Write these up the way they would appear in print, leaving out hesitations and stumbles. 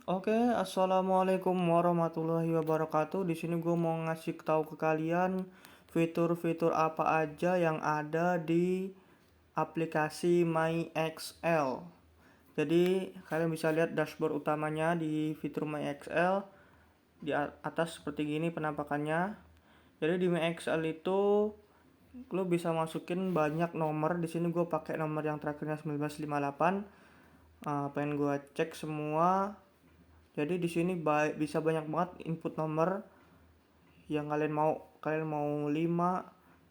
Oke, assalamualaikum warahmatullahi wabarakatuh. Di sini gue mau ngasih tahu ke kalian fitur-fitur apa aja yang ada di aplikasi MyXL. Jadi kalian bisa lihat dashboard utamanya di fitur MyXL di atas seperti gini penampakannya. Jadi di MyXL itu lo bisa masukin banyak nomor. Di sini gue pakai nomor yang terakhirnya 1958. Pengen gue cek semua. Jadi di sini bisa banyak banget input nomor yang kalian mau. Kalian mau 5,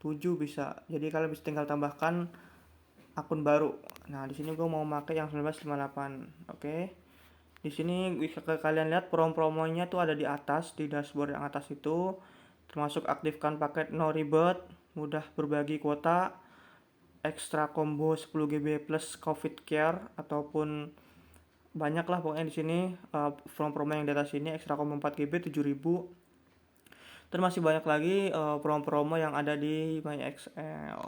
7 bisa. Jadi kalian bisa tinggal tambahkan akun baru. Nah, di sini gue mau pakai yang 1958. Oke. Di sini bisa kalian lihat promo-promonya tuh ada di atas, di dashboard yang atas itu. Termasuk aktifkan paket no rebirth, mudah berbagi kuota, ekstra combo 10 GB plus COVID care ataupun banyak lah pokoknya di sini promo-promo yang di atas ini ekstra combo 4 GB 7.000. Dan masih banyak lagi promo-promo yang ada di MyXL.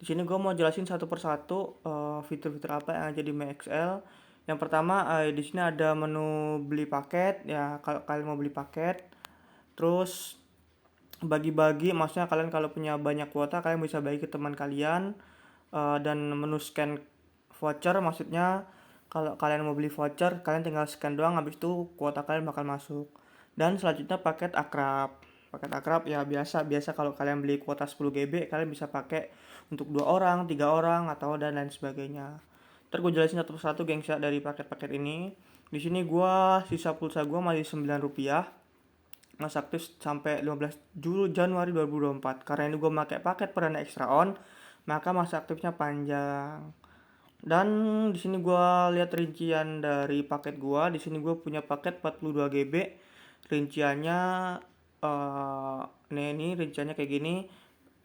Di sini gue mau jelasin satu persatu fitur-fitur apa yang ada di MyXL. Yang pertama di sini ada menu beli paket ya, kalau kalian mau beli paket. Terus bagi-bagi, maksudnya kalian kalau punya banyak kuota kalian bisa bagi ke teman kalian. Dan menu scan voucher, maksudnya kalau kalian mau beli voucher kalian tinggal scan doang, habis itu kuota kalian bakal masuk. Dan selanjutnya paket akrab ya, biasa kalau kalian beli kuota 10 GB kalian bisa pakai untuk 2 orang, 3 orang, atau dan lain sebagainya. Ntar gue jelasin satu persatu gengsi dari paket-paket ini. Di sini gue sisa pulsa gue masih Rp9, masih aktif sampai 15 Januari 2024. Karena ini gue pakai paket perdana extra on, maka masa aktifnya panjang. Dan di sini gue lihat rincian dari paket gue. Di sini gue punya paket 42 GB. Rinciannya ini rinciannya kayak gini.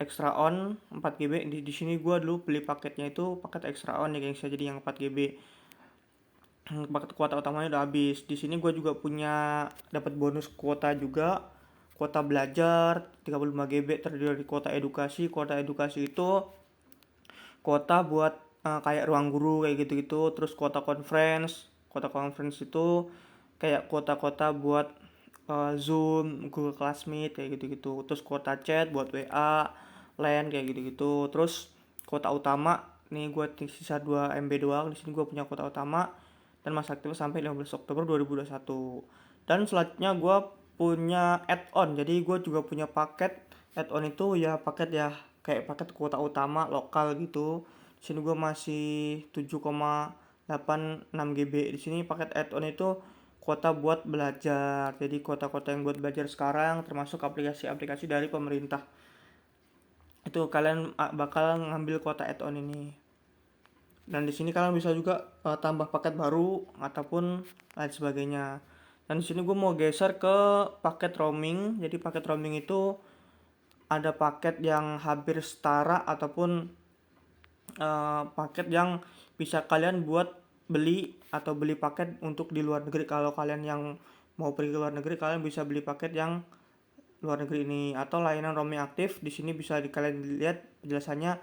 Extra on 4 GB. Di sini gue dulu beli paketnya itu paket extra on ya guys, jadi yang 4 GB. Paket kuota utamanya udah habis. Di sini gue juga punya dapat bonus kuota juga. Kuota belajar 35 GB terdiri dari kuota edukasi. Kuota edukasi itu kuota buat kayak ruang guru kayak gitu-gitu. Terus kuota conference. Kuota conference itu kayak kuota-kuota buat Zoom, Google Classmeet kayak gitu-gitu. Terus kuota chat buat WA, LAN kayak gitu-gitu. Terus kuota utama, nih gue sisa 2 MB doang. Di sini gue punya kuota utama dan masa aktif sampai 15 Oktober 2021. Dan selanjutnya gue punya add-on. Jadi gue juga punya paket add-on, itu ya paket ya kayak paket kuota utama lokal gitu. Di sini gue masih 7,86 GB. Di sini paket add-on itu kuota buat belajar. Jadi kuota-kuota yang buat belajar sekarang termasuk aplikasi-aplikasi dari pemerintah. Itu kalian bakal ngambil kuota add-on ini. Dan di sini kalian bisa juga tambah paket baru ataupun lain sebagainya. Dan di sini gue mau geser ke paket roaming. Jadi paket roaming itu ada paket yang hampir setara ataupun paket yang bisa kalian buat beli atau beli paket untuk di luar negeri. Kalau kalian yang mau pergi ke luar negeri, kalian bisa beli paket yang luar negeri ini. Atau layanan roaming aktif, di sini bisa kalian lihat penjelasannya,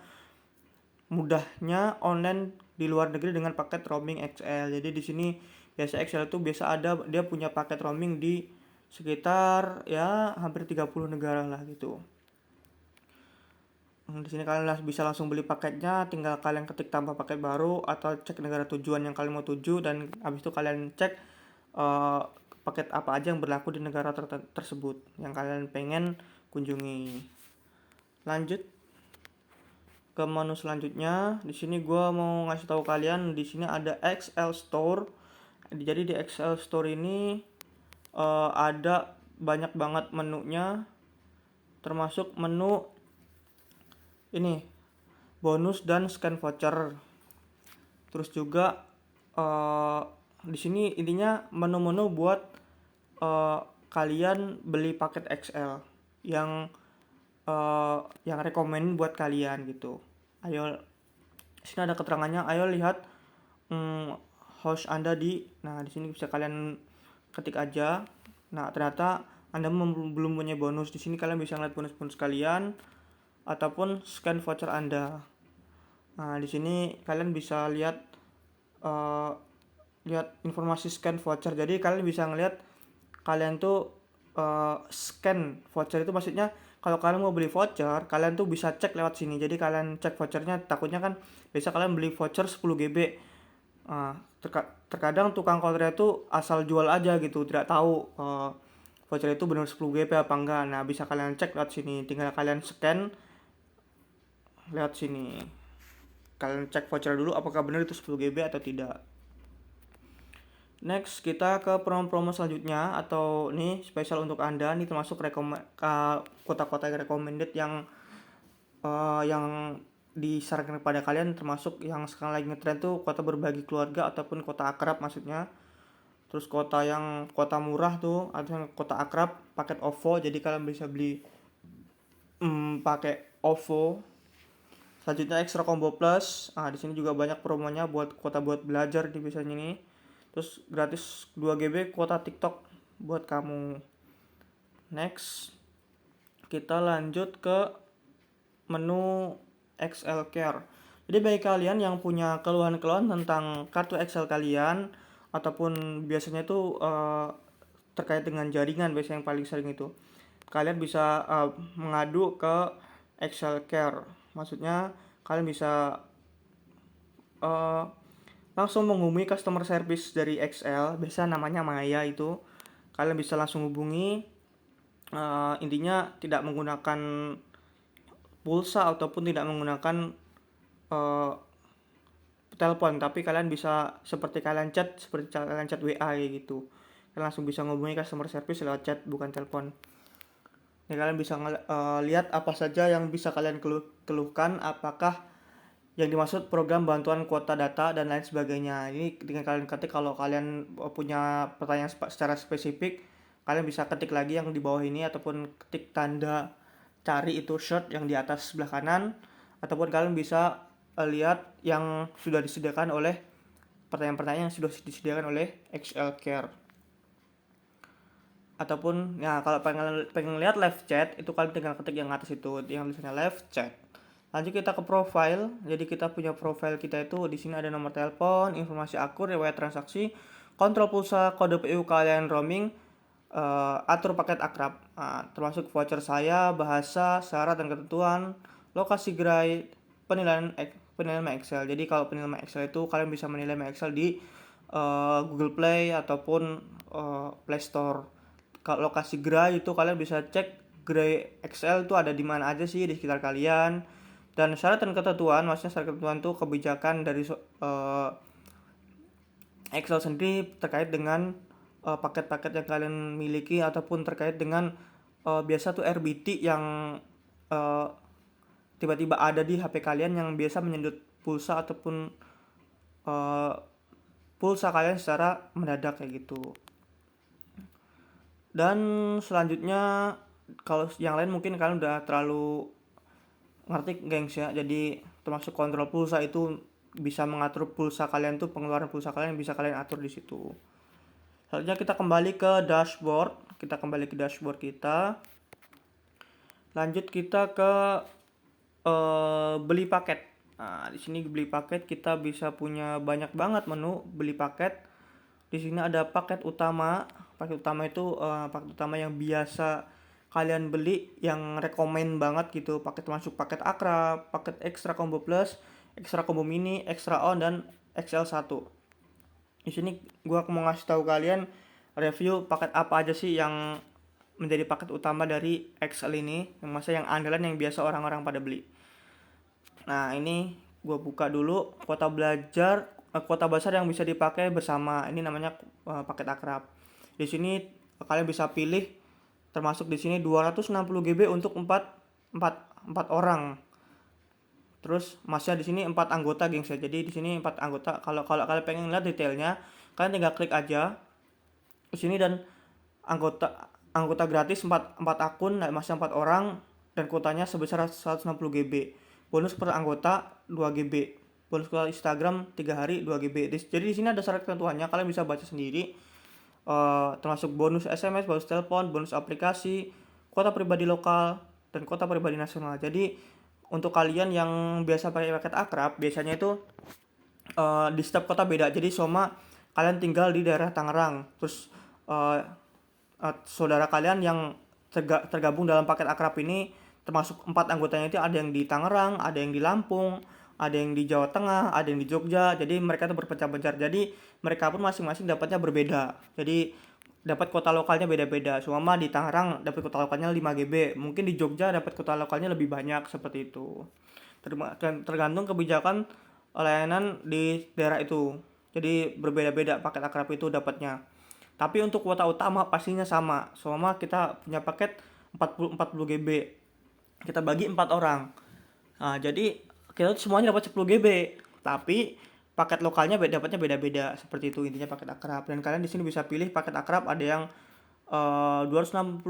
mudahnya online di luar negeri dengan paket roaming XL. Jadi di sini biasa XL itu biasa ada, dia punya paket roaming di sekitar ya hampir 30 negara lah gitu. Di sini kalian bisa langsung beli paketnya, tinggal kalian ketik tambah paket baru atau cek negara tujuan yang kalian mau tuju, dan habis itu kalian cek uh, paket apa aja yang berlaku di negara tersebut yang kalian pengen kunjungi. Lanjut ke menu selanjutnya. Di sini gue mau ngasih tahu kalian, di sini ada XL Store. Jadi di XL Store ini ada banyak banget menunya, termasuk menu ini bonus dan scan voucher. Terus juga di sini intinya menu-menu buat kalian beli paket XL yang rekomen buat kalian gitu. Ayo, sini ada keterangannya. Ayo lihat host Anda nah di sini bisa kalian ketik aja. Nah, ternyata Anda belum punya bonus. Di sini kalian bisa ngeliat bonus-bonus kalian ataupun scan voucher Anda. Nah, di sini kalian bisa lihat lihat informasi scan voucher. Jadi kalian bisa ngeliat kalian tuh scan voucher itu, maksudnya kalau kalian mau beli voucher kalian tuh bisa cek lewat sini. Jadi kalian cek vouchernya, takutnya kan biasa kalian beli voucher 10 GB. Terkadang tukang konter itu asal jual aja gitu, tidak tahu voucher itu benar 10 GB apa enggak. Nah, bisa kalian cek lewat sini, tinggal kalian scan lewat sini. Kalian cek voucher dulu apakah benar itu 10 GB atau tidak. Next, kita ke promo-promo selanjutnya, atau ini spesial untuk Anda. Ini termasuk kota-kota yang recommended yang disarankan kepada kalian, termasuk yang sekarang lagi ngetrend tuh kota berbagi keluarga ataupun kota akrab maksudnya. Terus kota murah tuh, atau yang kota akrab paket OVO. Jadi kalian bisa beli pakai OVO. Selanjutnya Extra Combo Plus. Di sini juga banyak promonya buat belajar di biasanya ini. Terus gratis 2 GB kuota TikTok buat kamu. Next, kita lanjut ke menu XL Care. Jadi bagi kalian yang punya keluhan-keluhan tentang kartu XL kalian, ataupun biasanya itu terkait dengan jaringan, biasanya yang paling sering itu, kalian bisa mengadu ke XL Care. Maksudnya kalian bisa langsung menghubungi customer service dari XL, biasa namanya Maya itu. Kalian bisa langsung hubungi, intinya tidak menggunakan pulsa ataupun tidak menggunakan telepon, tapi kalian bisa seperti kalian chat WA gitu. Kalian langsung bisa menghubungi customer service lewat chat, bukan telepon. Jadi kalian bisa lihat apa saja yang bisa kalian keluhkan, apakah yang dimaksud program bantuan kuota data dan lain sebagainya. Ini dengan kalian ketik, kalau kalian punya pertanyaan secara spesifik, kalian bisa ketik lagi yang di bawah ini, ataupun ketik tanda cari itu search yang di atas sebelah kanan, ataupun kalian bisa lihat yang sudah disediakan oleh pertanyaan-pertanyaan yang sudah disediakan oleh XL Care. Ataupun ya, kalau pengen lihat live chat itu kalian tinggal ketik yang atas itu, yang tulisannya live chat. Lanjut kita ke profile. Jadi kita punya profile kita itu, di sini ada nomor telepon, informasi akun, riwayat transaksi, kontrol pulsa, kode PU kalian roaming, atur paket akrab, termasuk voucher saya, bahasa, syarat dan ketentuan, lokasi gerai, penilaian My Excel. Jadi kalau penilaian My Excel itu kalian bisa menilai My Excel di Google Play ataupun Play Store. Kalau lokasi gerai itu kalian bisa cek gerai Excel itu ada di mana aja sih di sekitar kalian. Dan syarat dan ketentuan, maksudnya syarat ketentuan itu kebijakan dari Excel sendiri terkait dengan paket-paket yang kalian miliki, ataupun terkait dengan biasa tuh RBT yang tiba-tiba ada di HP kalian yang biasa menyedot pulsa ataupun pulsa kalian secara mendadak kayak gitu. Dan selanjutnya, kalau yang lain mungkin kalian udah terlalu ngerti gengs ya. Jadi termasuk kontrol pulsa itu bisa mengatur pulsa kalian tuh, pengeluaran pulsa kalian bisa kalian atur di situ. Selanjutnya kita kembali ke dashboard. Kita. Lanjut kita ke beli paket. Di sini beli paket kita bisa punya banyak banget menu beli paket. Di sini ada paket utama. Paket utama itu paket utama yang biasa kalian beli, yang rekomen banget gitu. Paket masuk paket akrab, paket extra combo plus, extra combo mini, extra on, dan XL1. Di sini gua mau ngasih tahu kalian review paket apa aja sih yang menjadi paket utama dari XL ini, yang andalan yang biasa orang-orang pada beli. Nah, ini gua buka dulu kuota besar yang bisa dipakai bersama. Ini namanya paket akrab. Di sini kalian bisa pilih, termasuk di sini 260 GB untuk 4 orang. Terus masnya di sini 4 anggota gengs ya. Jadi di sini 4 anggota. Kalau kalian pengen lihat detailnya, kalian tinggal klik aja di sini, dan anggota gratis 4 akun, masnya 4 orang, dan kuotanya sebesar 160 GB. Bonus per anggota 2 GB. Bonus ke Instagram 3 hari 2 GB. Jadi di sini ada syarat ketentuannya, kalian bisa baca sendiri. Termasuk bonus SMS, bonus telepon, bonus aplikasi, kuota pribadi lokal, dan kuota pribadi nasional. Jadi untuk kalian yang biasa pakai paket akrab, biasanya itu di setiap kota beda. Jadi kalian tinggal di daerah Tangerang, terus saudara kalian yang tergabung dalam paket akrab ini, termasuk 4 anggotanya itu ada yang di Tangerang, ada yang di Lampung, ada yang di Jawa Tengah, ada yang di Jogja. Jadi mereka itu berpecah-pecah. Jadi mereka pun masing-masing dapatnya berbeda. Jadi dapat kuota lokalnya beda-beda. Seumpama di Tangerang dapat kuota lokalnya 5 GB, mungkin di Jogja dapat kuota lokalnya lebih banyak, seperti itu. Tergantung kebijakan layanan di daerah itu. Jadi berbeda-beda paket akrab itu dapatnya. Tapi untuk kuota utama pastinya sama. Seumpama kita punya paket 40 GB. Kita bagi 4 orang. Nah, jadi kita semuanya dapat 10 GB. Tapi paket lokalnya dapatnya beda-beda. Seperti itu intinya paket akrab. Dan kalian di sini bisa pilih paket akrab, ada yang 216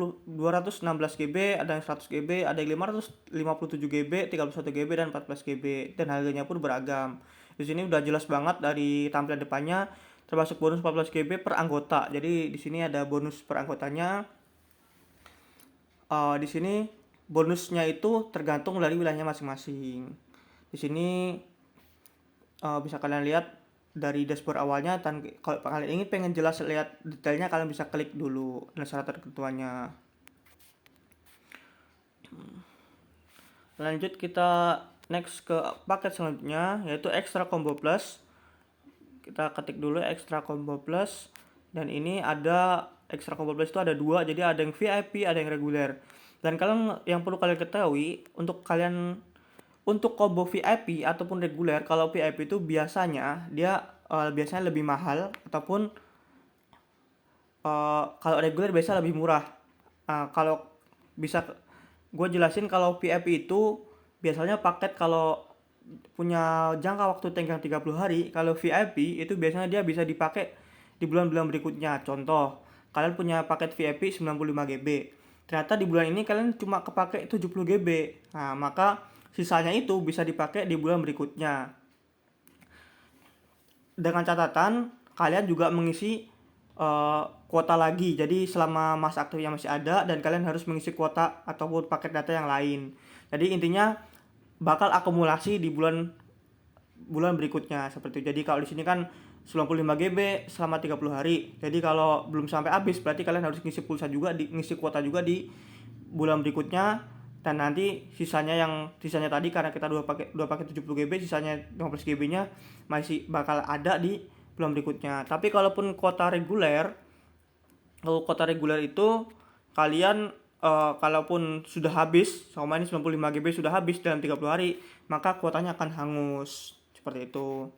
GB, ada yang 100 GB, ada yang 557 GB, 31 GB dan 14 GB, dan harganya pun beragam. Di sini udah jelas banget dari tampilan depannya, termasuk bonus 14 GB per anggota. Jadi di sini ada bonus per anggotanya. Di sini bonusnya itu tergantung dari wilayahnya masing-masing. Di sini bisa kalian lihat dari dashboard awalnya. Kalau kalian ingin pengen jelas lihat detailnya, kalian bisa klik dulu dan syarat ketentuannya. Lanjut kita next ke paket selanjutnya, yaitu Extra Combo Plus. Kita ketik dulu Extra Combo Plus, dan ini ada Extra Combo Plus itu ada 2, jadi ada yang VIP, ada yang reguler. Dan kalian yang perlu kalian ketahui, untuk combo VIP ataupun reguler, kalau VIP itu biasanya dia biasanya lebih mahal, ataupun kalau reguler biasa lebih murah. Kalau bisa gue jelasin, kalau VIP itu biasanya paket kalau punya jangka waktu tenggang 30 hari. Kalau VIP itu biasanya dia bisa dipakai di bulan-bulan berikutnya. Contoh, kalian punya paket VIP 95 GB. Ternyata di bulan ini kalian cuma kepake 70 GB. Nah, maka sisanya itu bisa dipakai di bulan berikutnya. Dengan catatan kalian juga mengisi kuota lagi. Jadi selama masa aktif yang masih ada, dan kalian harus mengisi kuota ataupun paket data yang lain. Jadi intinya bakal akumulasi di bulan berikutnya, seperti itu. Jadi kalau di sini kan 95 GB selama 30 hari. Jadi kalau belum sampai habis, berarti kalian harus ngisi pulsa juga, ngisi kuota juga di bulan berikutnya. Dan nanti sisanya tadi, karena kita dua paket 70 GB, sisanya 15 GB-nya masih bakal ada di bulan berikutnya. Tapi kalau kuota reguler itu kalian kalaupun sudah habis, sama ini 95 GB sudah habis dalam 30 hari, maka kuotanya akan hangus, seperti itu.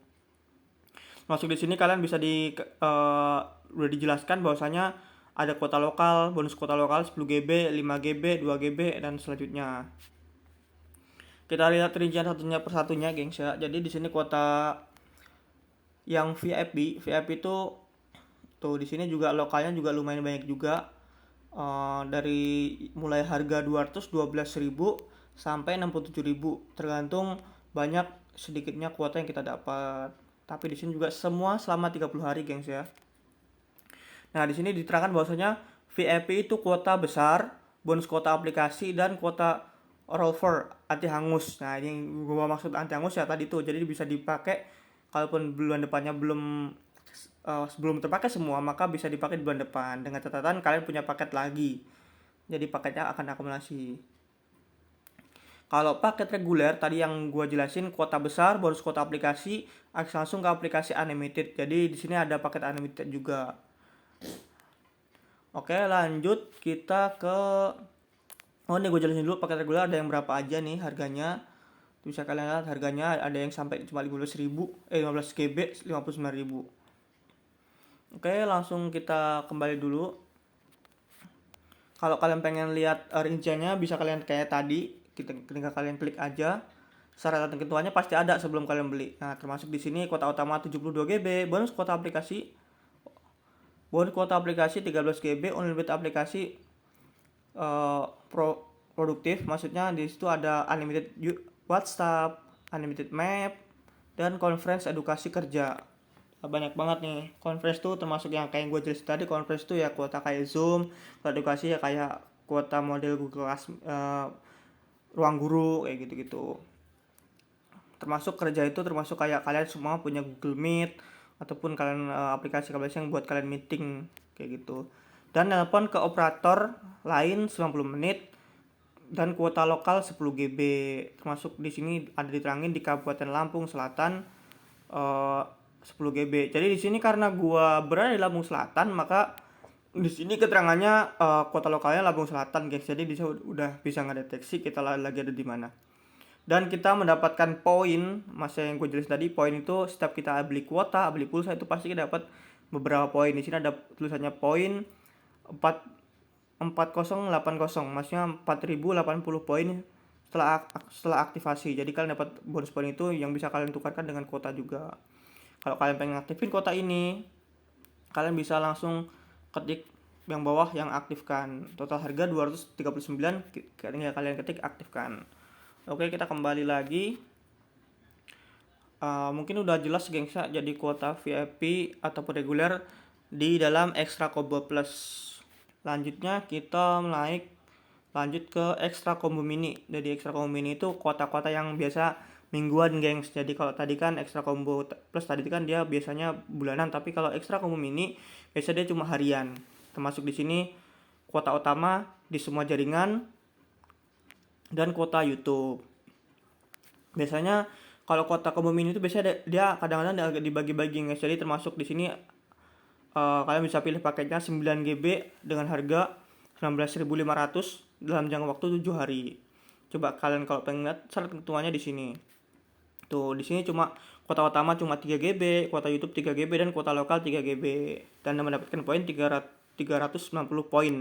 Masuk di sini kalian bisa udah dijelaskan bahwasanya ada kuota lokal, bonus kuota lokal 10 GB, 5 GB, 2 GB, dan selanjutnya. Kita lihat rincian satunya persatunya, gengs ya. Jadi di sini kuota yang VIP itu tuh, di sini juga lokalnya juga lumayan banyak juga. Dari mulai harga 212.000 sampai 67.000, tergantung banyak sedikitnya kuota yang kita dapat. Tapi di sini juga semua selama 30 hari, gengs ya. Nah, di sini diterangkan bahwasanya VIP itu kuota besar, bonus kuota aplikasi, dan kuota rollover anti hangus. Nah, ini yang gua maksud anti hangus ya tadi tuh. Jadi bisa dipakai kalaupun bulan depannya sebelum terpakai semua, maka bisa dipakai di bulan depan, dengan catatan kalian punya paket lagi. Jadi paketnya akan akumulasi. Kalau paket reguler tadi yang gua jelasin, kuota besar, bonus kuota aplikasi, akses langsung ke aplikasi unlimited. Jadi di sini ada paket unlimited juga. Oke, lanjut kita ke ini gue jelasin dulu paket reguler ada yang berapa aja nih harganya. Bisa kalian lihat harganya ada yang sampai cuma 15 GB 59.000. Oke, langsung kita kembali dulu. Kalau kalian pengen lihat rinciannya, bisa kalian kayak tadi, ketika kalian klik aja. Syarat dan ketentuannya pasti ada sebelum kalian beli. Nah, termasuk di sini kuota utama 72 GB, bonus kuota aplikasi 13 GB, unlimited aplikasi produktif. Maksudnya di situ ada unlimited WhatsApp, unlimited map, dan conference edukasi kerja. Banyak banget nih. Conference tuh termasuk yang kayak gue jelasin tadi. Conference tuh ya kuota kayak Zoom, kuota edukasi ya kayak kuota model Google Class, ruang guru kayak gitu-gitu. Termasuk kerja itu termasuk kayak kalian semua punya Google Meet, ataupun kalian aplikasi yang buat kalian meeting kayak gitu. Dan telepon ke operator lain 90 menit dan kuota lokal 10 GB. Termasuk di sini ada diterangin di Kabupaten Lampung Selatan 10 GB. Jadi di sini karena gua berada di Lampung Selatan, maka di sini keterangannya kuota lokalnya Lampung Selatan, guys. Jadi dia udah bisa ngedeteksi kita lagi ada di mana. Dan kita mendapatkan poin, masa yang gue jelasin tadi, poin itu setiap kita beli kuota, beli pulsa itu pasti kita dapat beberapa poin. Di sini ada tulisannya poin 4080, maksudnya 4080 poin setelah aktivasi. Jadi kalian dapat bonus poin itu yang bisa kalian tukarkan dengan kuota juga. Kalau kalian pengen aktifin kuota ini, kalian bisa langsung ketik yang bawah yang aktifkan. Total harga 239, tinggal kalian ketik aktifkan. Oke, kita kembali lagi. Mungkin udah jelas gengs ya, jadi kuota VIP ataupun reguler di dalam Extra Combo Plus. Lanjutnya kita lanjut ke Extra Combo Mini. Jadi Extra Combo Mini itu kuota-kuota yang biasa mingguan gengs. Jadi kalau tadi kan Extra Combo Plus tadi kan dia biasanya bulanan, tapi kalau Extra Combo Mini biasanya dia cuma harian. Termasuk di sini kuota utama di semua jaringan dan kuota YouTube. Biasanya kalau kuota combo mini itu biasanya dia kadang-kadang dibagi-bagi guys. Jadi termasuk di sini kalian bisa pilih paketnya 9 GB dengan harga 19.500 dalam jangka waktu 7 hari. Coba kalian kalau pengen lihat syarat ketentuannya di sini. Tuh, di sini cuma kuota utama cuma 3 GB, kuota YouTube 3 GB dan kuota lokal 3 GB dan mendapatkan poin 390 poin.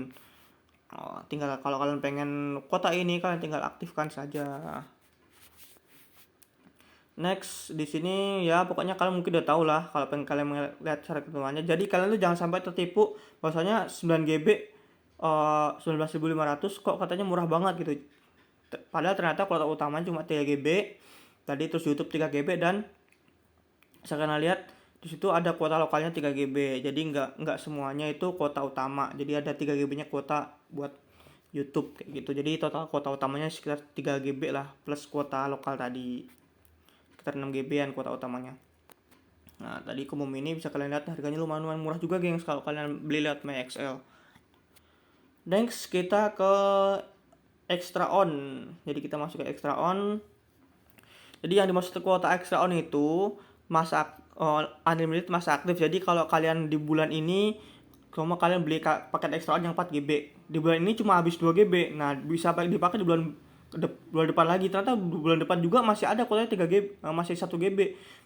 Tinggal kalau kalian pengen kuota ini kalian tinggal aktifkan saja. Next di sini ya pokoknya kalian mungkin udah tahu lah kalau pengen kalian melihat syarat ketentuannya. Jadi kalian tuh jangan sampai tertipu bahwasanya 9 GB 19.500 kok katanya murah banget gitu. Padahal ternyata kuota utamanya cuma 3 GB. Tadi terus YouTube 3 GB dan saya kena lihat di situ ada kuota lokalnya 3 GB. Jadi nggak semuanya itu kuota utama. Jadi ada 3 GB-nya kuota buat YouTube kayak gitu. Jadi total kuota utamanya sekitar 3 GB lah plus kuota lokal tadi. Sekitar 6 GB-an kuota utamanya. Nah, tadi Combo Mini bisa kalian lihat harganya lumayan murah juga, gengs, kalau kalian beli lewat MyXL. Next kita ke Extra On. Jadi kita masuk ke Extra On. Jadi yang dimaksud kuota Extra On itu unlimited masa aktif. Jadi kalau kalian di bulan ini cuma kalian beli paket Extra On yang 4 GB. Di bulan ini cuma habis 2 GB. Nah, bisa dipakai di bulan depan lagi. Ternyata bulan depan juga masih ada kuotanya 3 GB, masih 1 GB.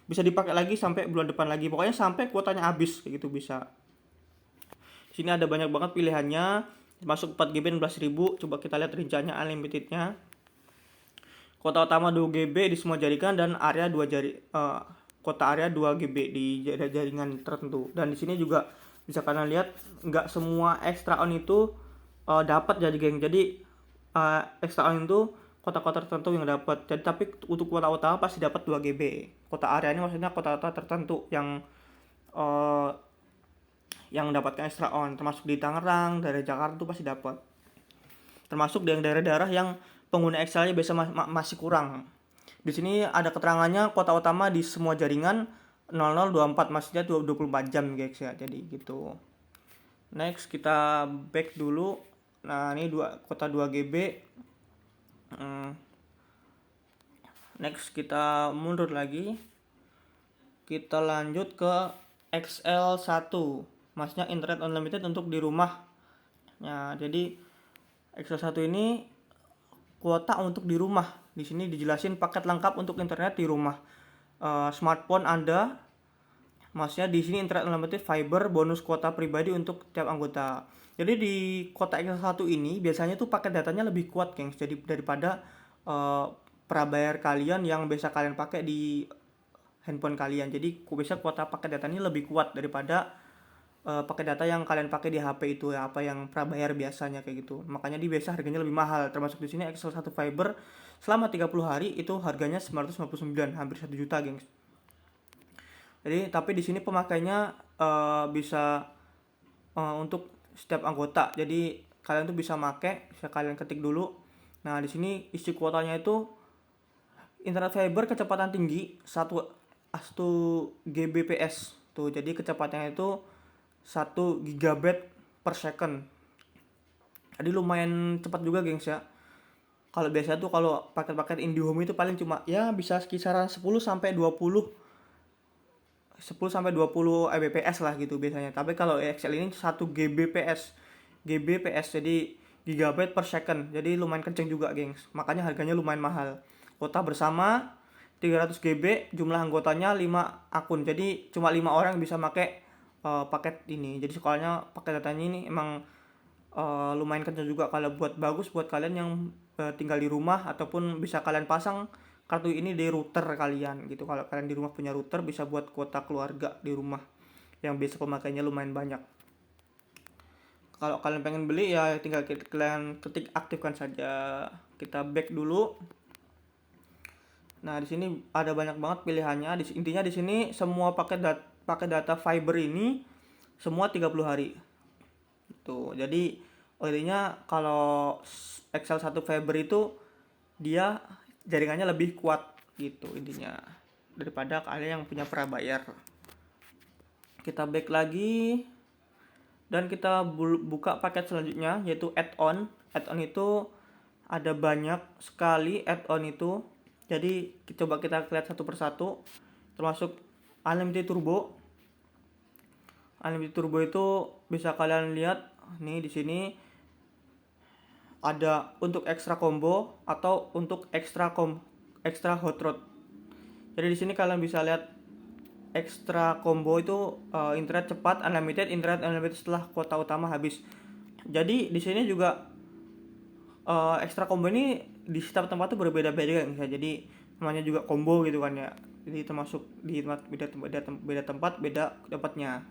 Bisa dipakai lagi sampai bulan depan lagi. Pokoknya sampai kuotanya habis kayak gitu bisa. Di sini ada banyak banget pilihannya. Masuk 4 GB 16.000. Coba kita lihat rinciannya unlimitednya. Kuota utama 2 GB di semua jaringan dan area 2 kuota area 2 GB di jaringan tertentu. Dan di sini juga bisa kalian lihat nggak semua Extra On itu dapat jadi geng. Jadi Extra On itu kota-kota tertentu yang dapat. Jadi tapi untuk kuota utama pasti dapat 2 GB. Kota area ini maksudnya kota-kota tertentu yang mendapatkan Extra On, termasuk di Tangerang, daerah Jakarta itu pasti dapat. Termasuk di daerah-daerah yang pengguna Excel-nya biasa masih kurang. Di sini ada keterangannya kuota utama di semua jaringan 0024, maksudnya 24 jam guys ya. Jadi gitu. Next kita back dulu. Nah, ini kuota 2 GB. Next kita mundur lagi. Kita lanjut ke XL1. Maksudnya internet unlimited untuk di rumah. Nah, jadi XL1 ini kuota untuk di rumah. Di sini dijelasin paket lengkap untuk internet di rumah. Smartphone Anda. Maksudnya di sini internet unlimited fiber bonus kuota pribadi untuk tiap anggota. Jadi di kuota XL1 ini biasanya tuh paket datanya lebih kuat, gengs. Jadi daripada prabayar kalian yang biasa kalian pakai di handphone kalian. Jadi biasa kuota paket datanya lebih kuat daripada pakai data yang kalian pakai di HP itu ya, apa yang prabayar biasanya kayak gitu. Makanya di biasa harganya lebih mahal. Termasuk di sini XL1 Fiber selama 30 hari itu harganya 999, hampir 1 juta, gengs. Jadi tapi di sini pemakainya bisa untuk setiap anggota. Jadi kalian tuh bisa kalian ketik dulu. Nah, di sini isi kuotanya itu internet fiber kecepatan tinggi 1 Gbps. Tuh, jadi kecepatannya itu 1 GB per second. Jadi lumayan cepat juga gengs ya. Kalau biasa tuh kalau paket-paket IndiHome itu paling cuma ya bisa kisaran 10 sampai 20 Mbps lah gitu biasanya. Tapi kalau XL ini 1 Gbps jadi gigabyte per second. Jadi lumayan kenceng juga, gengs. Makanya harganya lumayan mahal. Kuota bersama 300 GB, jumlah anggotanya 5 akun. Jadi cuma 5 orang bisa pakai paket ini. Jadi soalnya paket datanya ini emang lumayan kenceng juga. Kalau bagus buat kalian yang tinggal di rumah, ataupun bisa kalian pasang kartu ini di router kalian gitu. Kalau kalian di rumah punya router, bisa buat kuota keluarga di rumah yang biasa pemakainya lumayan banyak. Kalau kalian pengen beli ya tinggal kalian ketik aktifkan saja. Kita back dulu. Nah, di sini ada banyak banget pilihannya. Intinya di sini semua pakai data fiber ini semua 30 hari. Tuh, jadi intinya kalau Excel 1 fiber itu dia jaringannya lebih kuat gitu intinya daripada kalian yang punya prabayar. Kita back lagi dan kita buka paket selanjutnya, yaitu add-on. Add-on itu ada banyak sekali add-on itu. Jadi coba kita lihat satu persatu, termasuk Unlimited Turbo. Unlimited Turbo itu bisa kalian lihat nih di sini ada untuk extra combo atau untuk extra hot rod. Jadi di sini kalian bisa lihat extra combo itu internet cepat unlimited setelah kuota utama habis. Jadi di sini juga extra combo ini di setiap tempat tuh berbeda-beda kan. Jadi namanya juga combo gitu kan ya. Jadi termasuk di tempat beda tempat beda dapatnya.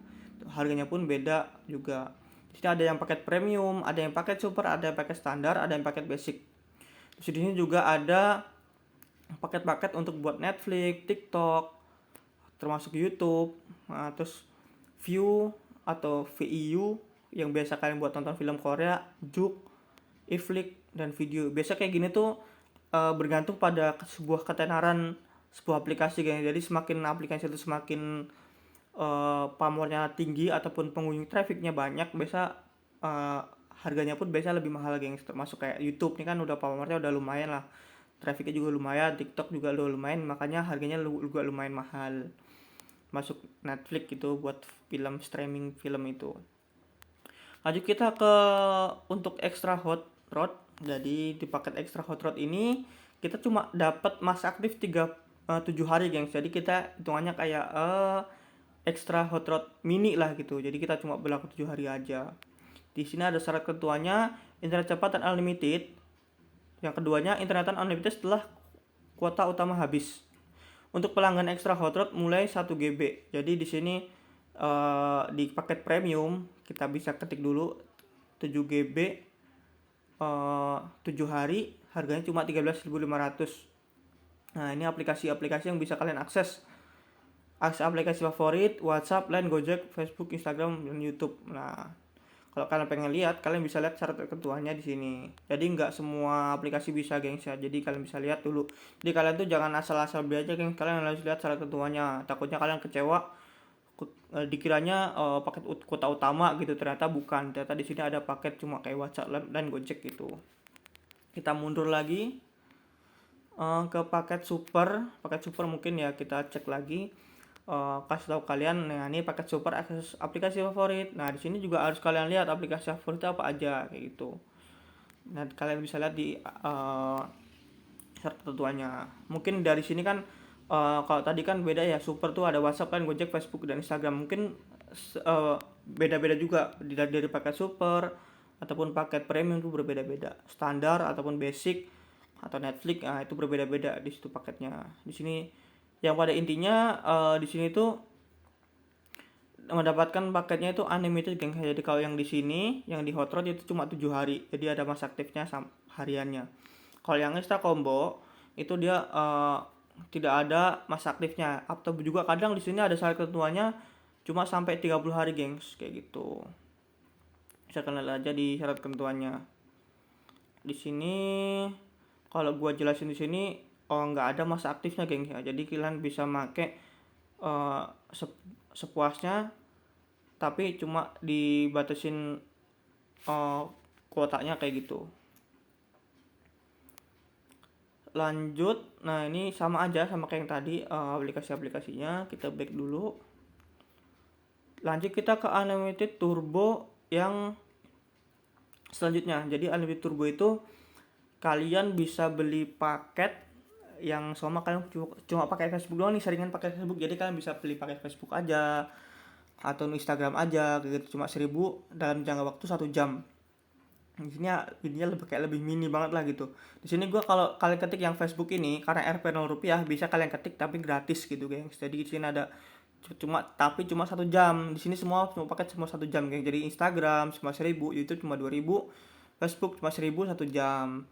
Harganya pun beda juga. Di sini ada yang paket premium, ada yang paket super, ada yang paket standar, ada yang paket basic. Di sini juga ada paket-paket untuk buat Netflix, TikTok, termasuk YouTube, terus View atau VIU yang biasa kalian buat tonton film Korea, Juk, iFlix, dan video. Biasa kayak gini tuh bergantung pada sebuah ketenaran sebuah aplikasi kan. Jadi semakin aplikasi itu semakin pamornya tinggi ataupun pengunjung trafficnya banyak, biasa harganya pun biasa lebih mahal gengs. Termasuk kayak YouTube nih kan udah pamornya udah lumayan lah, trafficnya juga lumayan, TikTok juga udah lumayan, makanya harganya juga lumayan mahal. Masuk Netflix gitu buat streaming film itu. Lanjut kita ke untuk extra hot rod. Jadi di paket extra hot rod ini kita cuma dapat masa aktif 7 hari gengs. Jadi kita hitungannya kayak extra hot rod mini lah gitu. Jadi kita cuma berlaku 7 hari aja. Di sini ada syarat ketentuannya, internet cepat dan unlimited. Yang keduanya internet unlimited setelah kuota utama habis. Untuk pelanggan extra hot rod mulai 1 GB. Jadi di sini di paket premium kita bisa ketik dulu 7 GB 7 hari, harganya cuma 13.500. Nah, ini aplikasi-aplikasi yang bisa kalian akses aplikasi favorit, WhatsApp, Line, Gojek, Facebook, Instagram, dan YouTube. Nah, kalau kalian pengen lihat, kalian bisa lihat syarat ketentuannya di sini. Jadi nggak semua aplikasi bisa, gengs ya. Jadi kalian bisa lihat dulu. Jadi kalian tuh jangan asal-asal beli aja, gengs. Kalian harus lihat syarat ketentuannya. Takutnya kalian kecewa, dikiranya paket kuota utama gitu, ternyata bukan. Ternyata di sini ada paket cuma kayak WhatsApp dan Gojek gitu. Kita mundur lagi ke paket super. Paket super mungkin ya kita cek lagi. Kasih tahu kalian, nah ini paket super akses aplikasi favorit. Nah di sini juga harus kalian lihat aplikasi favorit apa aja kayak gitu. Nah kalian bisa lihat di syarat ketentuannya. Mungkin dari sini kan kalau tadi kan beda ya, super tuh ada WhatsApp kan, Gojek, Facebook, dan Instagram. Mungkin beda-beda juga dari paket super ataupun paket premium tuh berbeda-beda. Standar ataupun basic atau Netflix, itu berbeda-beda di situ paketnya. Di sini yang pada intinya di sini tuh mendapatkan paketnya itu unlimited, geng. Jadi kalau yang di sini, yang di hot rod itu cuma 7 hari. Jadi ada masa aktifnya hariannya. Kalau yang extra combo itu dia tidak ada masa aktifnya. Atau juga kadang di sini ada syarat ketentuannya cuma sampai 30 hari, gengs, kayak gitu. Bisa kalian lihat aja di syarat ketentuannya. Di sini kalau gua jelasin di sini nggak ada masa aktifnya, gengs ya. Jadi kalian bisa pakai sepuasnya, tapi cuma dibatasin kuotanya kayak gitu. Lanjut, nah ini sama aja sama kayak yang tadi, aplikasi-aplikasinya kita back dulu. Lanjut kita ke Unlimited Turbo yang selanjutnya. Jadi Unlimited Turbo itu kalian bisa beli paket yang sama, kalian cuma pakai Facebook doang nih, seringan pakai Facebook, jadi kalian bisa beli pakai Facebook aja atau Instagram aja gitu, cuma 1000 dalam jangka waktu 1 jam. Di sini ininya lebih mini banget lah gitu. Di sini gua kalau kalian ketik yang Facebook ini, karena Rp 0 rupiah bisa kalian ketik tapi gratis gitu gengs. Jadi di sini ada cuma 1 jam. Di sini semua paket semua 1 jam gengs. Jadi Instagram cuma 1000, YouTube cuma 2000, Facebook cuma 1000 1 jam.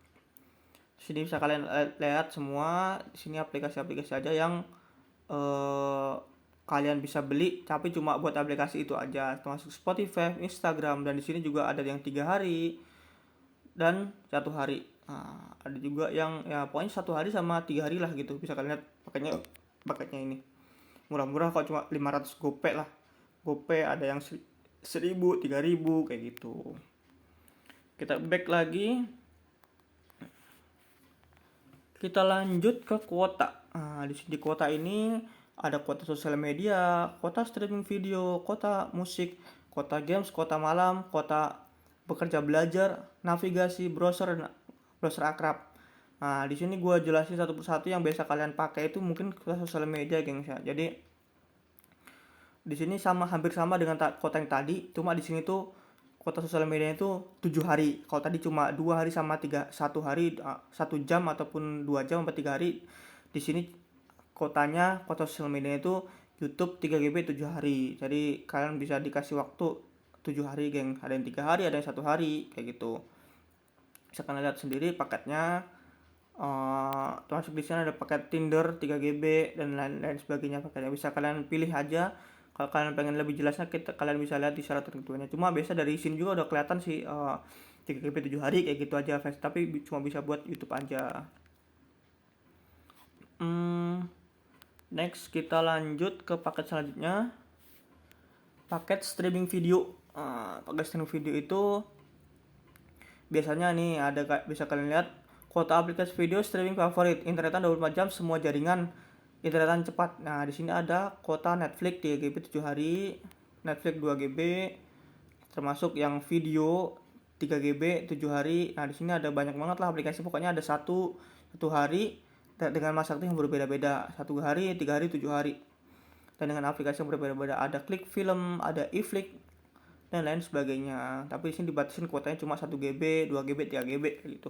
Di sini bisa kalian lihat semua. Di sini aplikasi-aplikasi aja yang kalian bisa beli, tapi cuma buat aplikasi itu aja, termasuk Spotify, Instagram, dan di sini juga ada yang 3 hari dan 1 hari. Nah, ada juga yang ya pokoknya 1 hari sama 3 hari lah gitu. Bisa kalian lihat paketnya ini murah-murah kok, cuma 500 GoPay lah. GoPay ada yang 1000, 3000 kayak gitu. Kita back lagi, kita lanjut ke kuota. Nah, di kuota ini ada kuota sosial media, kuota streaming video, kuota musik, kuota games, kuota malam, kuota bekerja belajar, navigasi, browser akrab. Nah, di sini gue jelasin satu persatu yang biasa kalian pakai itu mungkin kuota sosial media, gengs ya. Jadi di sini hampir sama dengan kuota yang tadi, cuma di sini tuh kuota sosial media itu 7 hari. Kalau tadi cuma 2 hari sama 1 hari, 1 jam ataupun 2 jam sampai 3 hari. Di sini kuota sosial media itu YouTube 3 GB 7 hari. Jadi kalian bisa dikasih waktu 7 hari, geng. Ada yang 3 hari, ada yang 1 hari kayak gitu. Bisa kalian lihat sendiri paketnya. Termasuk di sini ada paket Tinder 3 GB dan lain-lain sebagainya paketnya. Bisa kalian pilih aja. Kalau kalian pengen lebih jelasnya, kalian bisa lihat di syarat ketentuannya. Cuma biasa dari sini juga udah kelihatan sih 3 GB 7 hari kayak gitu aja, tapi cuma bisa buat YouTube aja. Next kita lanjut ke paket selanjutnya, paket streaming video. Paket streaming video itu biasanya nih bisa kalian lihat kuota aplikasi video streaming favorit, internetan 24 jam semua jaringan, internetan cepat. Nah, di sini ada kuota Netflix 3 GB 7 hari, Netflix 2 GB, termasuk yang video 3 GB 7 hari. Nah, di sini ada banyak banget lah aplikasi, pokoknya ada satu hari dengan masa waktu yang berbeda-beda, 1 hari, 3 hari, 7 hari. Dan dengan aplikasi yang berbeda-beda, ada Klik Film, ada iFlix, dan lain sebagainya. Tapi di sini dibatasin kuotanya cuma 1 GB, 2 GB, 3 GB gitu.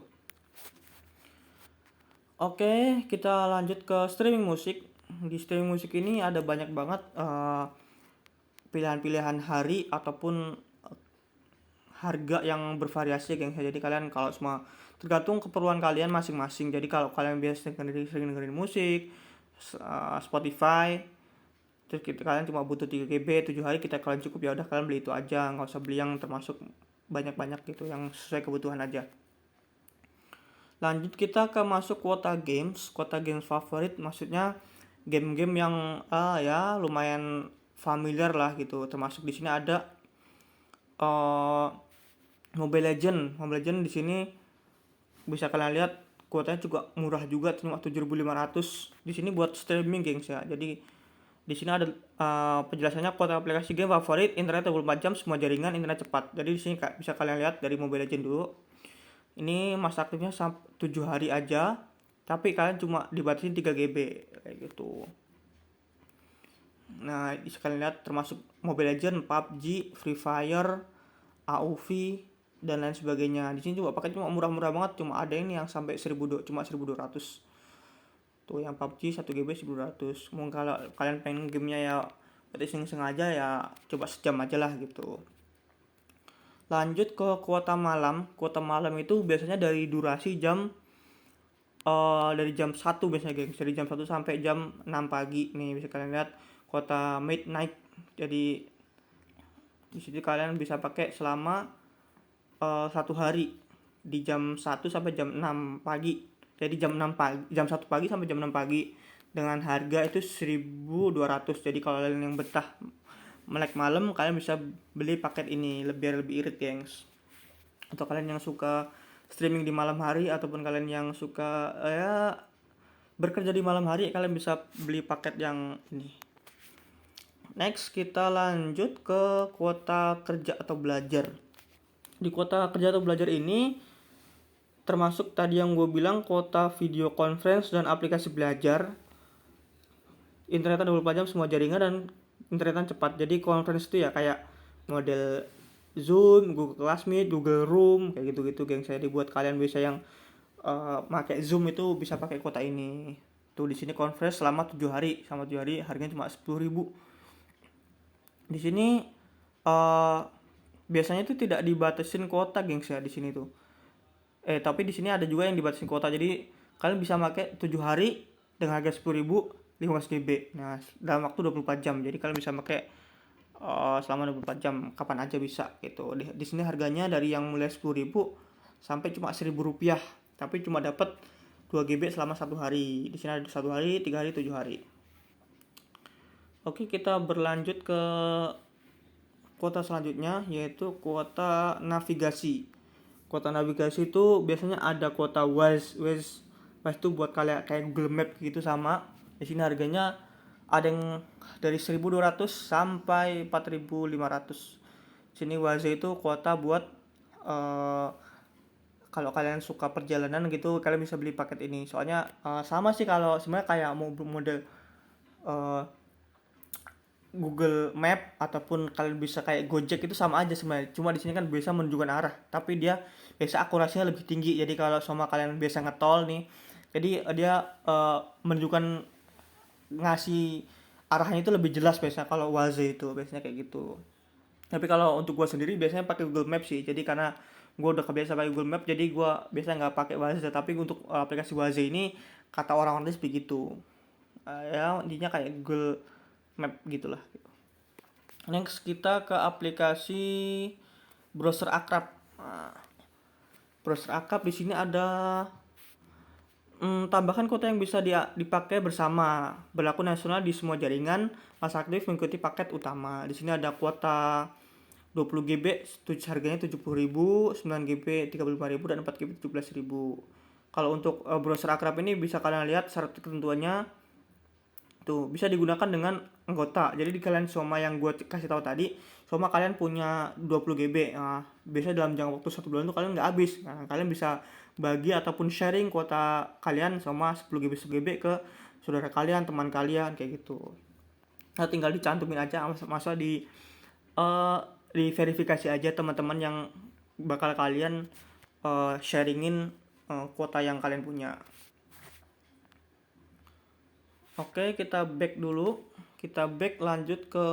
Oke, kita lanjut ke streaming musik. Di streaming musik ini ada banyak banget pilihan-pilihan hari ataupun harga yang bervariasi, geng. Jadi kalian kalau semua tergantung keperluan kalian masing-masing. Jadi kalau kalian biasa sering dengerin musik, Spotify, terus kalian cuma butuh 3 GB 7 hari, kalian cukup, ya udah kalian beli itu aja, nggak usah beli yang termasuk banyak-banyak gitu, yang sesuai kebutuhan aja. Lanjut kita ke masuk kuota games favorit, maksudnya game-game yang ya lumayan familiar lah gitu. Termasuk di sini ada Mobile Legend di sini bisa kalian lihat kuotanya juga murah juga, cuma 7.500. Di sini buat streaming, gengs ya. Jadi di sini ada penjelasannya, kuota aplikasi game favorit, internet 24 jam semua jaringan, internet cepat. Jadi di sini bisa kalian lihat dari Mobile Legend dulu. Ini masa aktifnya 7 hari aja, tapi kalian cuma dibatasin 3 GB kayak gitu. Nah, bisa kalian lihat termasuk Mobile Legend, PUBG, Free Fire, AOV, dan lain sebagainya. Di sini juga pakai cuma murah-murah banget, cuma ada ini yang sampai 1.200. Tuh yang PUBG 1 GB 1.200. Mungkin kalau kalian pengen gamenya ya berarti sengaja ya coba sejam aja lah gitu. Lanjut ke kuota malam. Kuota malam itu biasanya dari durasi dari jam 1 biasanya, gengs. Dari jam 1 sampai jam 6 pagi. Nih bisa kalian lihat kuota midnight. Jadi di situ kalian bisa pakai selama 1 hari di jam 1 sampai jam 6 pagi. Jadi jam 1 pagi sampai jam 6 pagi dengan harga itu 1.200. Jadi kalau kalian yang betah melek malam, kalian bisa beli paket ini biar lebih irit, gengs. Untuk kalian yang suka streaming di malam hari ataupun kalian yang suka bekerja di malam hari, kalian bisa beli paket yang ini. Next, kita lanjut ke kuota kerja atau belajar. Di kuota kerja atau belajar ini termasuk tadi yang gue bilang kuota video conference dan aplikasi belajar. Internetan 24 jam semua jaringan dan internetan cepat. Jadi conference itu ya kayak model Zoom, Google Classmeet, Google Room, kayak gitu-gitu geng. Saya dibuat kalian bisa yang pakai Zoom itu bisa pakai kuota ini. Tuh di sini conference selama 7 hari, harganya cuma 10.000. Di sini biasanya itu tidak dibatasin kuota, gengs ya di sini tuh. Tapi di sini ada juga yang dibatasin kuota. Jadi kalian bisa pakai 7 hari dengan harga 10.000, 15 GB. Nah, dalam waktu 24 jam. Jadi kalian bisa pakai selama 24 jam kapan aja bisa gitu. Di sini harganya dari yang mulai 10.000 sampai cuma 1.000 rupiah. Tapi cuma dapat 2 GB selama 1 hari. Di sini ada 1 hari, 3 hari, 7 hari. Oke, kita berlanjut ke kuota selanjutnya, yaitu kuota navigasi. Kuota navigasi itu biasanya ada kuota Waze itu buat kalian kayak Google Map gitu sama. Di sini harganya ada yang dari 1.200 sampai 4.500. Sini Waze itu kuota buat kalau kalian suka perjalanan gitu, kalian bisa beli paket ini. Soalnya sama sih kalau sebenarnya kayak model Google Map ataupun kalian bisa kayak Gojek itu sama aja sebenarnya. Cuma di sini kan bisa menunjukkan arah, tapi dia biasa akurasinya lebih tinggi. Jadi kalau sama kalian biasa ngetol nih, jadi dia menunjukkan ngasih arahnya itu lebih jelas biasanya kalau Waze itu biasanya kayak gitu. Tapi kalau untuk gue sendiri biasanya pakai Google Map sih. Jadi karena gue udah kebiasa pakai Google Map, jadi gue biasanya nggak pakai Waze. Tapi untuk aplikasi Waze ini kata orang-orang itu begitu. Ya intinya kayak Google Map gitulah. Next kita ke aplikasi browser akrab. Browser akrab di sini ada tambahkan kuota yang bisa dipakai bersama, berlaku nasional di semua jaringan, masa aktif mengikuti paket utama. Di sini ada kuota 20 GB harganya 70.000, 9 GB 35.000 dan 4 GB 17.000. Kalau untuk browser akrab ini bisa kalian lihat syarat ketentuannya. Tuh, bisa digunakan dengan anggota. Jadi di kalian Soma yang gue kasih tahu tadi, Soma kalian punya 20 GB. Nah, biasanya dalam jangka waktu 1 bulan itu kalian nggak habis. Nah, kalian bisa bagi ataupun sharing kuota kalian sama 10 GB 10 GB ke saudara kalian, teman kalian kayak gitu. Nah, tinggal dicantumin aja, masa di verifikasi aja teman-teman yang bakal kalian sharingin kuota yang kalian punya. Oke, kita back dulu. Kita back lanjut ke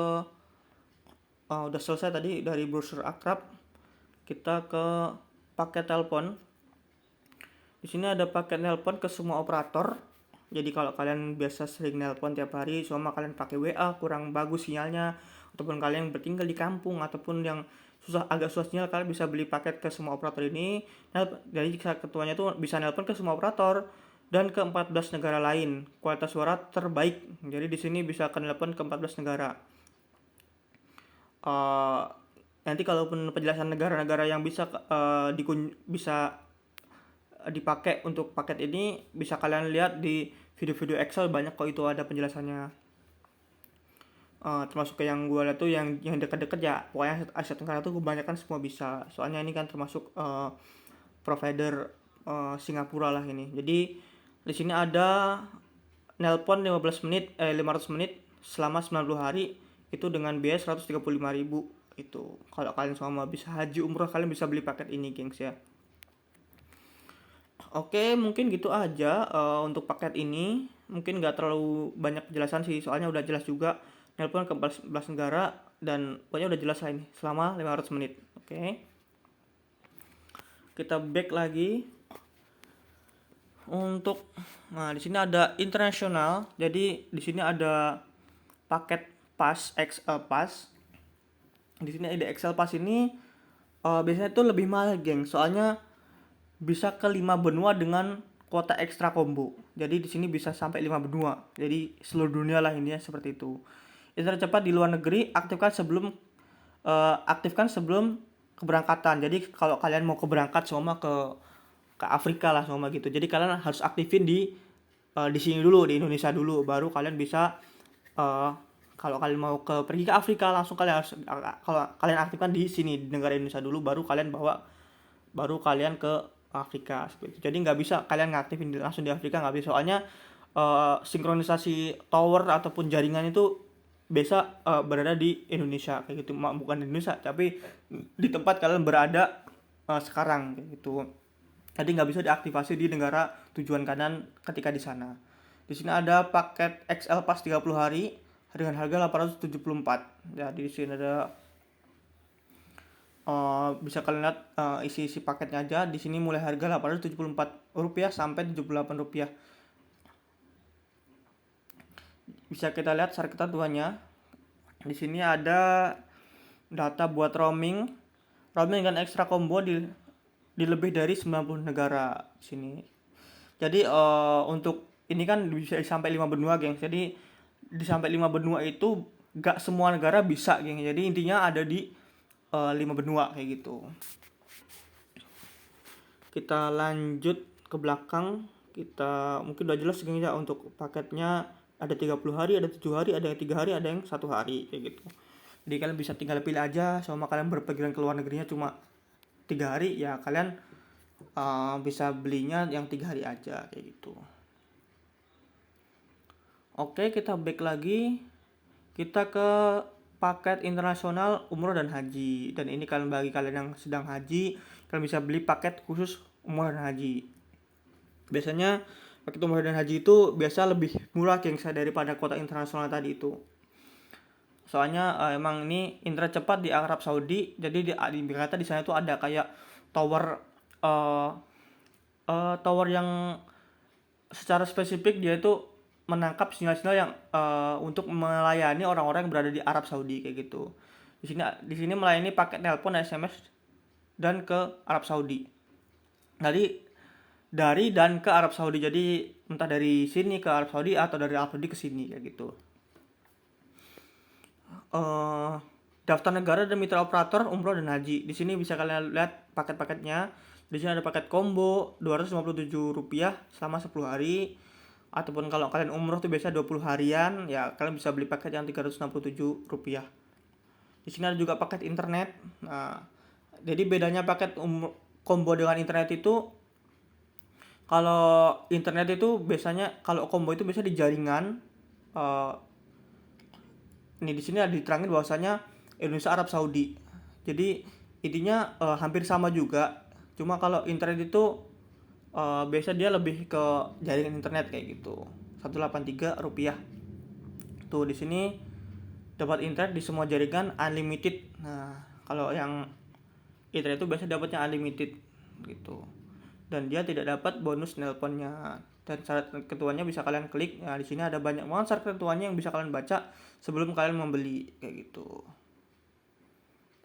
udah selesai tadi dari browser akrab. Kita ke paket telepon. Di sini ada paket telepon ke semua operator. Jadi kalau kalian biasa sering nelpon tiap hari, sama kalian pakai WA kurang bagus sinyalnya, ataupun kalian bertinggal di kampung ataupun yang agak susah sinyal, kalian bisa beli paket ke semua operator ini. Nah, jadi ketuanya tuh bisa nelpon ke semua operator dan ke 14 negara lain. Kualitas suara terbaik. Jadi di sini bisa telepon ke 14 negara. Nanti kalaupun penjelasan negara-negara yang bisa dipakai untuk paket ini, bisa kalian lihat di video-video Excel, banyak kok itu ada penjelasannya. Termasuk ke yang gue lihat tuh yang dekat-dekat ya, pokoknya Asia Tenggara tuh kebanyakan semua bisa. Soalnya ini kan termasuk provider Singapura lah ini. Jadi di sini ada nelpon 500 menit selama 90 hari itu dengan biaya 135.000 itu. Kalau kalian sama bisa haji umroh, kalian bisa beli paket ini, gengs ya. Oke, mungkin gitu aja untuk paket ini. Mungkin nggak terlalu banyak penjelasan sih, soalnya udah jelas juga. Nelpon ke 14 negara dan pokoknya udah jelas lah ini selama 500 menit. Oke. Kita back lagi. Nah di sini ada internasional. Jadi di sini ada paket Pass, XL Pass. Di sini ada XL Pass ini biasanya tuh lebih mahal, geng. Soalnya bisa ke 5 benua dengan kuota ekstra combo. Jadi di sini bisa sampai 5 benua. Jadi seluruh dunia lah ini ya, seperti itu. Internet cepat di luar negeri aktifkan sebelum keberangkatan. Jadi kalau kalian mau keberangkat semua ke Afrika lah semua gitu. Jadi kalian harus aktifin di sini dulu, di Indonesia dulu, baru kalian bisa eh, kalau kalian mau pergi ke Afrika langsung kalian harus, kalau kalian aktifkan di sini di negara Indonesia dulu, baru kalian ke Afrika seperti itu. Jadi nggak bisa kalian ngaktifin langsung di Afrika, nggak bisa, soalnya sinkronisasi tower ataupun jaringan itu biasa berada di Indonesia kayak gitu, bukan di Indonesia tapi di tempat kalian berada sekarang kayak gitu. Jadi nggak bisa diaktifasi di negara tujuan kalian ketika di sana. Di sini ada paket XL Pass 30 hari dengan harga 874. Jadi di sini ada bisa kalian lihat isi-isi paketnya aja. Di sini mulai harga Rp874 sampai Rp78. Bisa kita lihat syarat ketentuannya. Di sini ada data buat roaming dengan ekstra combo di lebih dari 90 negara di sini. Jadi untuk ini kan bisa sampai 5 benua, geng. Jadi di sampai 5 benua itu gak semua negara bisa, geng. Jadi intinya ada di 5 benua kayak gitu. Kita lanjut ke belakang. Kita mungkin udah jelas, geng, ya, untuk paketnya ada 30 hari, ada 7 hari, ada yang 3 hari, ada yang 1 hari kayak gitu. Jadi kalian bisa tinggal pilih aja, sama kalian berpergian ke luar negerinya cuma 3 hari, ya kalian bisa belinya yang 3 hari aja kayak gitu. Oke, kita back lagi. Kita ke paket internasional umroh dan haji. Dan ini kalian, bagi kalian yang sedang haji, kalian bisa beli paket khusus umroh dan haji. Biasanya paket umroh dan haji itu biasa lebih murah, geng, daripada kota internasional tadi itu. Soalnya emang ini internet cepat di Arab Saudi. Jadi dikata di sana itu ada kayak tower tower yang secara spesifik dia itu menangkap sinyal-sinyal yang untuk melayani orang-orang yang berada di Arab Saudi kayak gitu. Di sini melayani paket telepon, SMS dan ke Arab Saudi. Dari dan ke Arab Saudi. Jadi entah dari sini ke Arab Saudi atau dari Arab Saudi ke sini kayak gitu. Daftar negara dan mitra operator umroh dan haji. Di sini bisa kalian lihat paket-paketnya. Di sini ada paket combo Rp257 selama 10 hari. Ataupun kalau kalian umroh tuh biasa 20 harian, ya kalian bisa beli paket yang Rp367. Di sini ada juga paket internet. Nah, jadi bedanya paket combo dengan internet itu, kalau internet itu biasanya, kalau combo itu biasanya di jaringan. Ini di sini ada diterangin bahwasanya Indonesia Arab Saudi. Jadi intinya hampir sama juga. Cuma kalau internet itu biasa dia lebih ke jaringan internet kayak gitu. Rp183. Tuh di sini dapat internet di semua jaringan unlimited. Nah, kalau yang internet itu biasa dapatnya unlimited gitu. Dan dia tidak dapat bonus nelponnya. Dan syarat ketentuannya bisa kalian klik. Nah, di sini ada banyak banget syarat ketentuannya yang bisa kalian baca sebelum kalian membeli kayak gitu.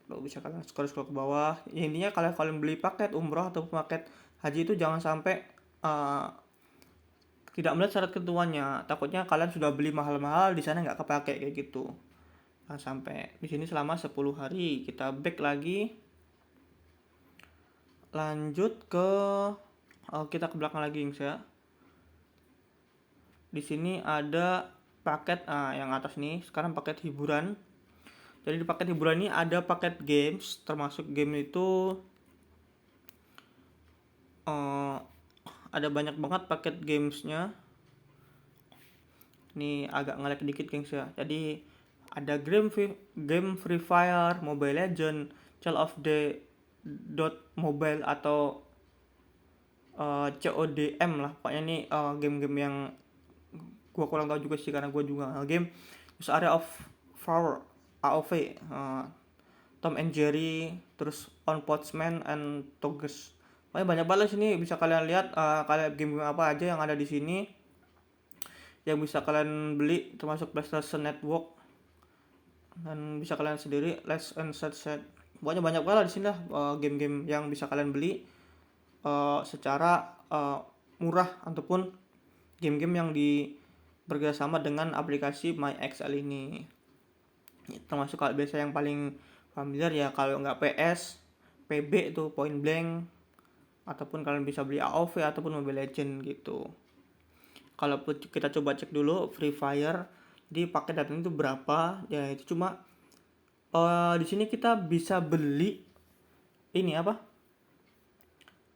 Lalu bisa kalian scroll ke bawah. Ya, intinya kalian beli paket umroh atau paket haji itu jangan sampai tidak melihat syarat ketentuannya. Takutnya kalian sudah beli mahal-mahal di sana nggak kepake kayak gitu. Nah, sampai di sini selama 10 hari. Kita back lagi. Lanjut ke kita ke belakang lagi, ya. Di sini ada paket yang atas nih, sekarang paket hiburan. Jadi di paket hiburan ini ada paket games, termasuk game itu ada banyak banget paket gamesnya. Ini agak nge-lag dikit, gengs, ya. Jadi ada game Free Fire, Mobile Legend, Child of the Mobile atau CODM lah. Pokoknya ini game-game yang gue kurang tahu juga sih, karena gue juga game. Terus Area of Flower, AOV, Tom and Jerry, terus On Postman and Toges. Pokoknya banyak banget sini, bisa kalian lihat kalian game apa aja yang ada di sini yang bisa kalian beli, termasuk PlayStation Network, dan bisa kalian sendiri Let's and Set. Pokoknya banyak banget di sini lah game-game yang bisa kalian beli secara murah, ataupun game-game yang bekerjasama dengan aplikasi MyXL ini. termasuk kalau biasa yang paling familiar ya, kalau nggak PS, PB itu Point Blank, ataupun kalian bisa beli AoV ataupun Mobile Legend gitu. Kalau kita coba cek dulu Free Fire di paket datanya itu berapa, ya itu cuma di sini kita bisa beli ini apa,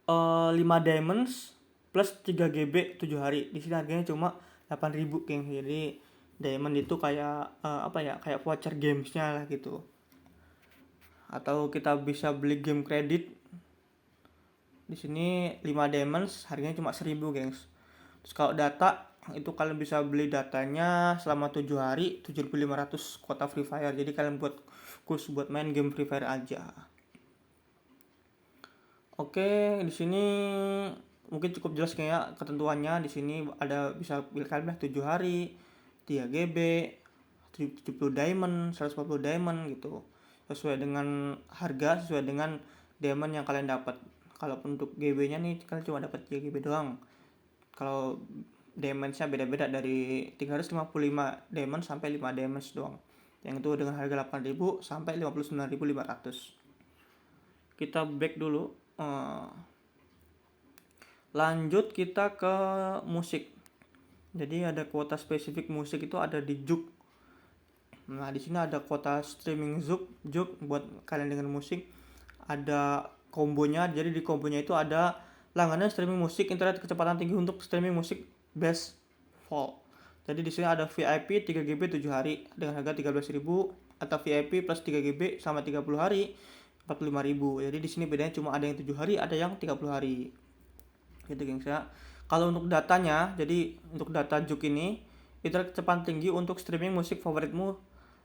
5 diamonds plus 3 GB 7 hari. Di sini harganya cuma 8.000, geng. Jadi diamond itu kayak apa ya, kayak voucher gamesnya lah gitu. Atau kita bisa beli game kredit. Di sini 5 diamonds harganya cuma 1.000, gengs. Terus kalau data itu kalian bisa beli datanya selama 7 hari 7.500 kuota Free Fire. Jadi kalian buat khusus buat main game Free Fire aja. Oke, di sini mungkin cukup jelas kayak ketentuannya. Di sini ada bisa kalian 7 hari, 3 GB, 70 diamond, 140 diamond gitu. Sesuai dengan harga, sesuai dengan diamond yang kalian dapat. Kalau untuk GB-nya nih kalian cuma dapat 3 GB doang. Kalau diamond-nya beda-beda dari 355 diamond sampai 5 diamond doang. Yang itu dengan harga 8.000 sampai 59.500. Kita back dulu. Lanjut kita ke musik. Jadi ada kuota spesifik musik itu ada di Juk. Nah, di sini ada kuota streaming Juk buat kalian dengan musik. Ada kombonya. Jadi di kombonya itu ada langganan streaming musik internet kecepatan tinggi untuk streaming musik best fall. Jadi di sini ada VIP 3 GB 7 hari dengan harga 13.000 atau VIP plus 3 GB sama 30 hari 45.000. Jadi di sini bedanya cuma ada yang 7 hari, ada yang 30 hari. Gitu, gengs ya. Kalau untuk datanya, jadi untuk data Juk ini internet kecepatan tinggi untuk streaming musik favoritmu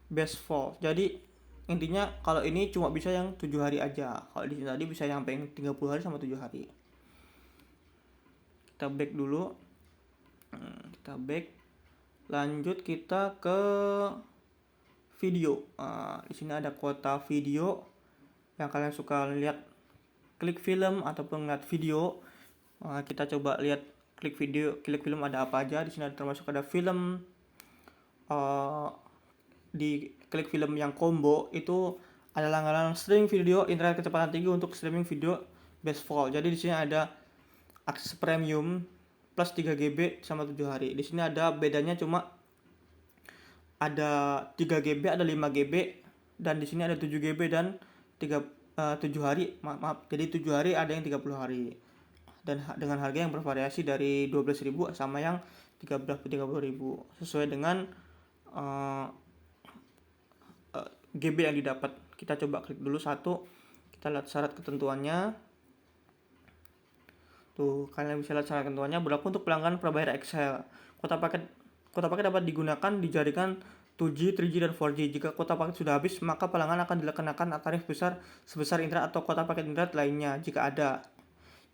best fall. Jadi intinya kalau ini cuma bisa yang 7 hari aja. Kalau di sini tadi bisa yang 30 hari sama 7 hari. Kita back dulu. Kita back. Lanjut kita ke video. Di sini ada kuota video yang kalian suka lihat klik film ataupun ngeliat video. Kita coba lihat klik film ada apa aja. Di sini ada termasuk ada film di klik film yang combo itu ada langganan streaming video internet kecepatan tinggi untuk streaming video best fall. Jadi di sini ada akses premium plus 3 GB sama 7 hari. Di sini ada bedanya cuma ada 3 GB, ada 5 GB, dan di sini ada 7 GB dan 7 hari. Maaf, jadi 7 hari ada yang 30 hari. Dan dengan harga yang bervariasi dari 12.000 sama yang 30.000 sesuai dengan GB yang didapat. Kita coba klik dulu satu. Kita lihat syarat ketentuannya. Tuh, kalian bisa lihat syarat ketentuannya berlaku untuk pelanggan prabayar Excel. Kuota paket dapat digunakan di jaringan 2G, 3G, dan 4G. Jika kuota paket sudah habis, maka pelanggan akan dikenakan tarif besar sebesar internet atau kuota paket internet lainnya jika ada.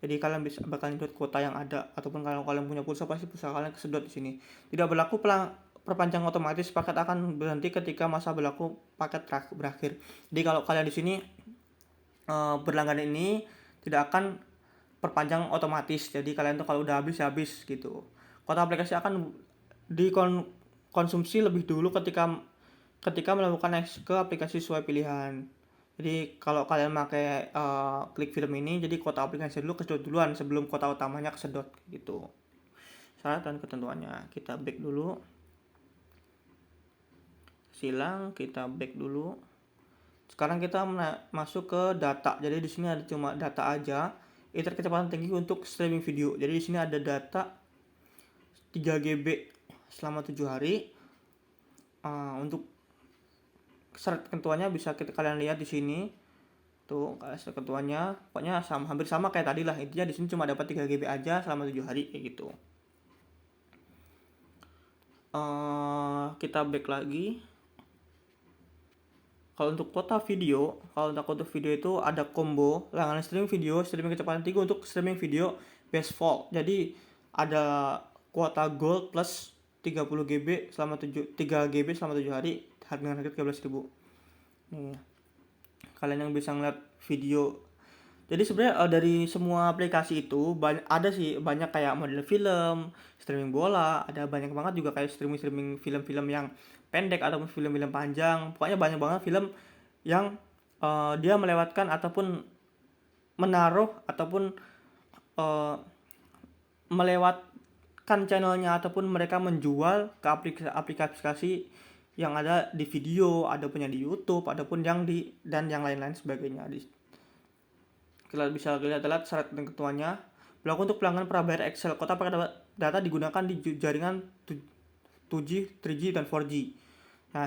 Jadi kalian bakal nyedot kuota yang ada, ataupun kalau kalian punya pulsa pasti pulsa kalian kesedot di sini. Tidak berlaku perpanjang otomatis, paket akan berhenti ketika masa berlaku paket berakhir. Jadi kalau kalian di sini berlangganan ini tidak akan perpanjang otomatis. Jadi kalian tuh kalau udah habis gitu. Kuota aplikasi akan dikonsumsi lebih dulu ketika melakukan akses ke aplikasi sesuai pilihan. Jadi kalau kalian pakai klik film ini, jadi kuota aplikasi dulu kesedot duluan sebelum kuota utamanya kesedot gitu. Syarat dan ketentuannya. Kita back dulu. Silang, kita back dulu. Sekarang kita masuk ke data. Jadi di sini ada cuma data aja. Internet kecepatan tinggi untuk streaming video. Jadi di sini ada data 3 GB selama 7 hari. Untuk syarat ketentuannya bisa kalian lihat di sini. Tuh, syarat ketentuannya pokoknya hampir sama kayak tadi lah. Intinya di sini cuma dapat 3 GB aja selama 7 hari kayak gitu. Kita back lagi. Kalau untuk kuota video itu ada combo langganan streaming video, streaming kecepatan tinggi untuk streaming video best fall. Jadi ada kuota gold plus 30 GB selama 3 GB selama 7 hari dengan harga 13.000. Nih. Kalian yang bisa ngeliat video. Jadi sebenarnya dari semua aplikasi itu banyak kayak model film, streaming bola, ada banyak banget juga kayak streaming film-film yang pendek ataupun film-film panjang. Pokoknya banyak banget film yang dia melewatkan ataupun menaruh ataupun eh, melewatkan channelnya ataupun mereka menjual ke aplikasi yang ada di video, ada punya di YouTube, ada pun yang di dan yang lain-lain sebagainya. Kita bisa lihat syarat dan ketentuannya. Berlaku untuk pelanggan prabayar Excel. Kota paket data digunakan di jaringan 2G, 3G, dan 4G. Nah,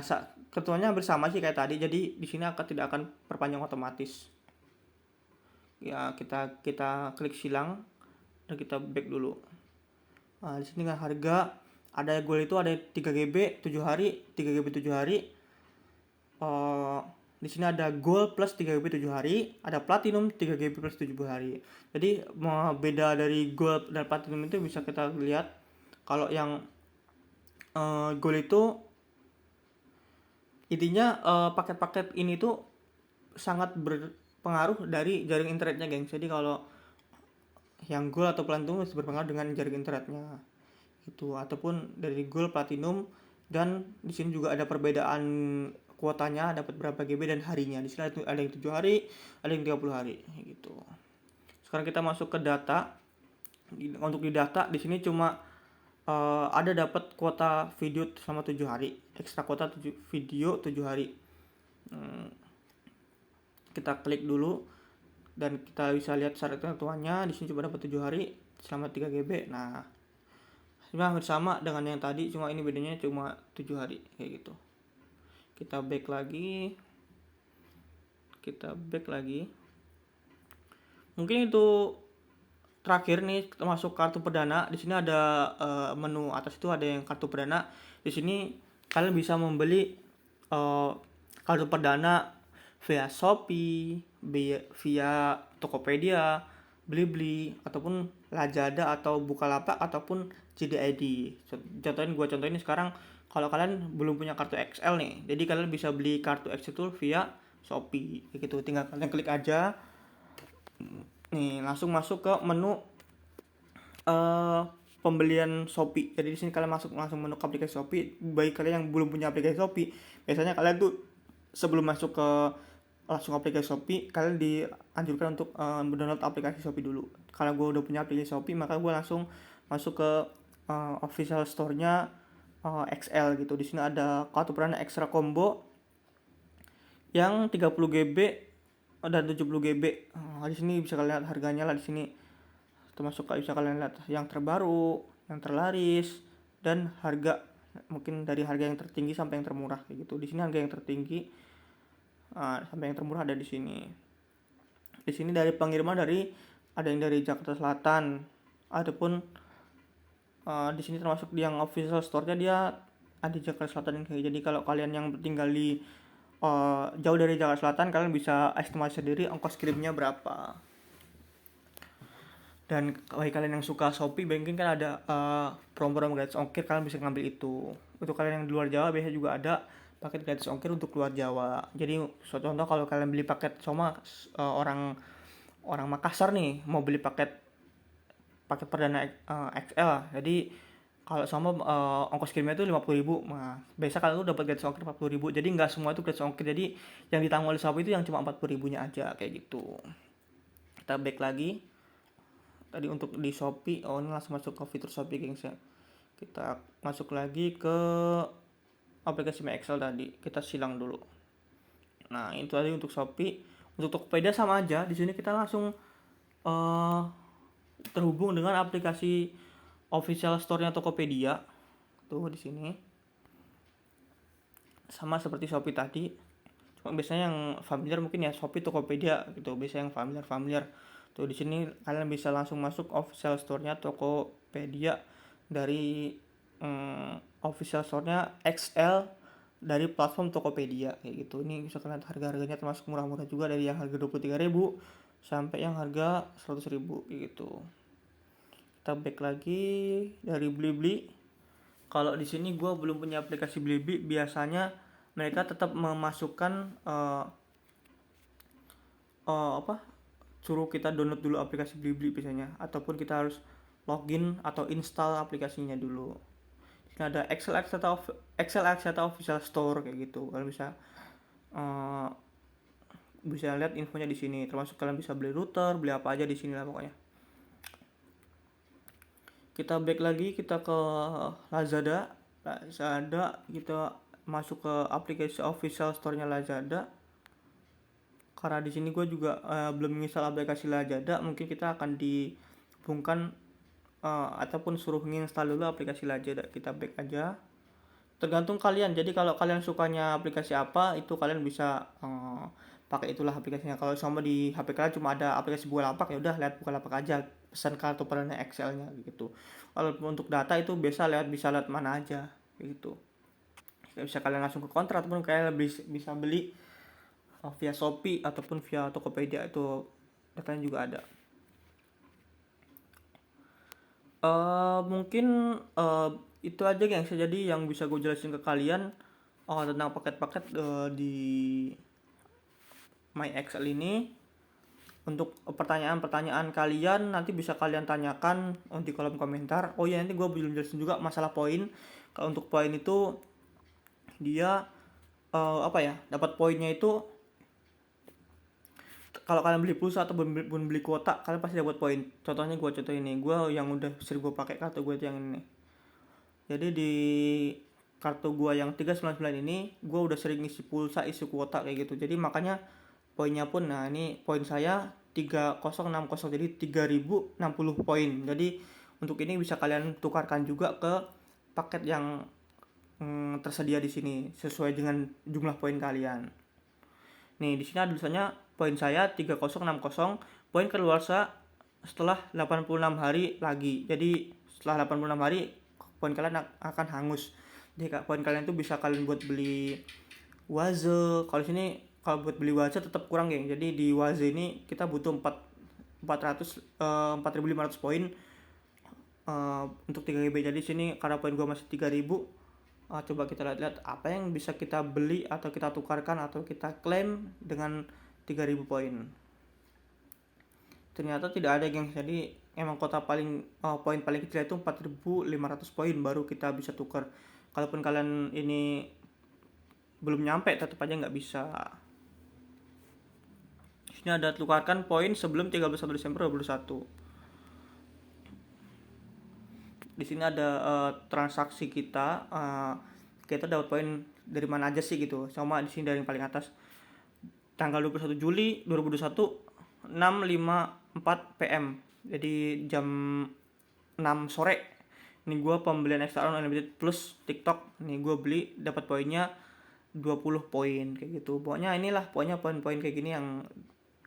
ketentuannya bersama sih kayak tadi. Jadi di sini tidak akan perpanjang otomatis. Ya, kita klik silang dan kita back dulu. Nah, di sini kan harga ada gold itu ada 3 GB 7 hari, 3 GB 7 hari. Di sini ada gold plus 3 GB 7 hari, ada platinum 3 GB plus 7 hari. Jadi beda dari gold dan platinum itu bisa kita lihat kalau yang gold itu intinya paket-paket ini tuh sangat berpengaruh dari jaring internetnya, gengs. Jadi kalau yang gold atau platinum itu berpengaruh dengan jaring internetnya gitu, ataupun dari gold, platinum, dan di sini juga ada perbedaan kuotanya dapat berapa GB dan harinya. Di sini ada yang 7 hari, ada yang 30 hari gitu. Sekarang kita masuk ke data. Untuk di data di sini cuma ada dapat kuota video selama 7 hari, ekstra kuota video 7 hari. Kita klik dulu dan kita bisa lihat syarat ketentuannya. Di sini cuma dapat 7 hari selama 3 GB. Nah, sebenarnya hampir sama dengan yang tadi, cuma ini bedanya cuma 7 hari kayak gitu. Kita back lagi. Mungkin itu terakhir nih, masuk kartu perdana. Di sini ada menu atas itu ada yang kartu perdana. Di sini kalian bisa membeli kartu perdana via Shopee, via Tokopedia, Blibli, ataupun Lazada atau Bukalapak ataupun JDID. Contohin sekarang kalau kalian belum punya kartu XL nih, jadi kalian bisa beli kartu XL itu via Shopee gitu. Tinggal kalian klik aja nih, langsung masuk ke menu pembelian Shopee. Jadi di sini kalian langsung menu aplikasi Shopee. Bagi kalian yang belum punya aplikasi Shopee, biasanya kalian tuh sebelum masuk ke langsung aplikasi Shopee, kalian dianjurkan untuk mendownload aplikasi Shopee dulu. Kalau gue udah punya aplikasi Shopee, maka gue langsung masuk ke official store-nya XL gitu. Di sini ada kartu perdana extra combo yang 30 GB dan 70 GB. Di sini bisa kalian lihat harganya lah di sini. Termasuk bisa kalian lihat yang terbaru, yang terlaris, dan harga, mungkin dari harga yang tertinggi sampai yang termurah kayak gitu. Di sini harga yang tertinggi sampai yang termurah ada di sini. Di sini dari pengiriman ada yang dari Jakarta Selatan, ataupun di sini termasuk yang official store-nya dia ada di Jakarta Selatan kayak. Jadi kalau kalian yang tinggal di jauh dari Jakarta Selatan, kalian bisa estimasi sendiri ongkos kirimnya berapa. Dan bagi kalian yang suka Shopee, mungkin kan ada program gratis ongkir, kalian bisa ngambil itu. Untuk kalian yang di luar Jawa biasanya juga ada paket gratis ongkir untuk luar Jawa. Jadi contoh kalau kalian beli paket sama orang Makassar nih, mau beli paket perdana XL. Jadi kalau sama ongkos kirimnya itu 50.000. Nah, biasa kalian tuh dapat gratis ongkir 40.000. Jadi nggak semua itu gratis ongkir. Jadi yang ditanggung oleh Shopee itu yang cuma 40.000-nya aja kayak gitu. Kita back lagi. Tadi untuk di Shopee, ini langsung masuk ke fitur Shopee, gengs ya. Kita masuk lagi ke aplikasi My Excel tadi, kita silang dulu. Nah, itu tadi untuk Shopee. Untuk Tokopedia sama aja. Di sini kita langsung terhubung dengan aplikasi official store-nya Tokopedia. Tuh di sini. Sama seperti Shopee tadi. Cuma biasanya yang familiar mungkin ya Shopee, Tokopedia gitu. Biasanya yang familiar. Tuh di sini kalian bisa langsung masuk official store-nya Tokopedia dari official store-nya XL dari platform Tokopedia kayak gitu. Ini bisa kalian harga-harganya termasuk murah-murah juga, dari yang harga 23.000 sampai yang harga 100.000 kayak gitu. Kita back lagi dari Blibli. Kalau di sini gue belum punya aplikasi Blibli, biasanya mereka tetap memasukkan suruh kita download dulu aplikasi Blibli biasanya, ataupun kita harus login atau install aplikasinya dulu. Ini ada Excel Axiata Official Store kayak gitu. Kalian uh, bisa lihat infonya di sini. Termasuk kalian bisa beli router, beli apa aja di sini lah pokoknya. Kita back lagi, kita ke Lazada. Kita masuk ke aplikasi official store-nya Lazada. Karena di sini gue juga belum menginstal aplikasi Lazada, mungkin kita akan dihubungkan ataupun suruh menginstal dulu aplikasi Lazada. Kita back aja. Tergantung kalian. Jadi kalau kalian sukanya aplikasi apa, itu kalian bisa pakai itulah aplikasinya. Kalau sama di HP kalian cuma ada aplikasi Bukalapak, ya udah lihat Bukalapak aja, pesan kartu perdana Excel-nya gitu. Kalau untuk data itu bisa lihat mana aja gitu. Bisa kalian langsung ke kontrak ataupun kalian bisa beli via Shopee ataupun via Tokopedia, itu datanya juga ada. Mungkin itu aja yang jadi yang bisa gue jelasin ke kalian tentang paket-paket di My Excel ini. Untuk pertanyaan-pertanyaan kalian nanti bisa kalian tanyakan di kolom komentar. Oh ya, nanti gue belum jelasin juga masalah poin. Kalau untuk poin itu dia dapat poinnya itu kalau kalian beli pulsa atau beli kuota, kalian pasti dapat poin. Contohnya contoh ini, gue yang udah sering gue pakai kartu gue yang ini. Jadi di kartu gue yang 399 ini, gue udah sering isi pulsa, isi kuota kayak gitu. Jadi makanya poinnya pun, nah ini poin saya 3060, jadi 3060 poin. Jadi untuk ini bisa kalian tukarkan juga ke paket yang tersedia di sini sesuai dengan jumlah poin kalian. Nih di sini ada tulisannya poin saya 3060, poin keluarsa setelah 86 hari lagi. Jadi setelah 86 hari poin kalian akan hangus. Jadi poin kalian itu bisa kalian buat beli Waze. Kalau sini kalau buat beli Waze tetap kurang, geng. Jadi di Waze ini kita butuh 4.500 poin untuk 3 GB. Jadi sini karena poin gua masih 3.000, coba kita lihat apa yang bisa kita beli atau kita tukarkan atau kita klaim dengan 3.000 poin. Ternyata tidak ada, geng. Jadi emang poin paling kecil itu 4.500 poin baru kita bisa tukar. Kalaupun kalian ini belum nyampe, tetap aja nggak bisa. Sini ada tukarkan poin sebelum 31 Desember 2021. Di sini ada transaksi kita, kita dapat poin dari mana aja sih gitu. Sama di sini dari yang paling atas, tanggal 21 Juli 2021 6.54 PM. Jadi jam 6 sore. Ini gue pembelian extra unlimited plus TikTok. Nih gue beli dapat poinnya 20 poin kayak gitu. Pokoknya inilah poin-poin kayak gini yang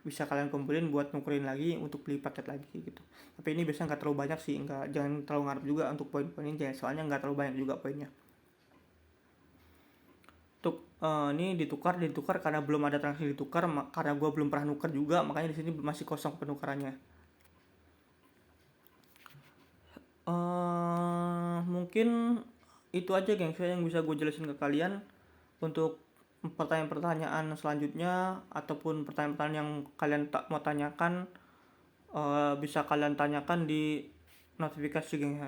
bisa kalian kumpulin buat nukerin lagi untuk beli paket lagi gitu. Tapi ini biasanya nggak terlalu banyak sih, jangan terlalu ngarep juga untuk poin-poin ini, soalnya nggak terlalu banyak juga poinnya. Untuk ini ditukar karena belum ada transaksi ditukar, karena gue belum pernah nuker juga, makanya di sini masih kosong penukarannya. Mungkin itu aja, geng, yang bisa gue jelasin ke kalian. Untuk pertanyaan-pertanyaan selanjutnya ataupun pertanyaan-pertanyaan yang kalian tak mau tanyakan, bisa kalian tanyakan di notifikasi, geng,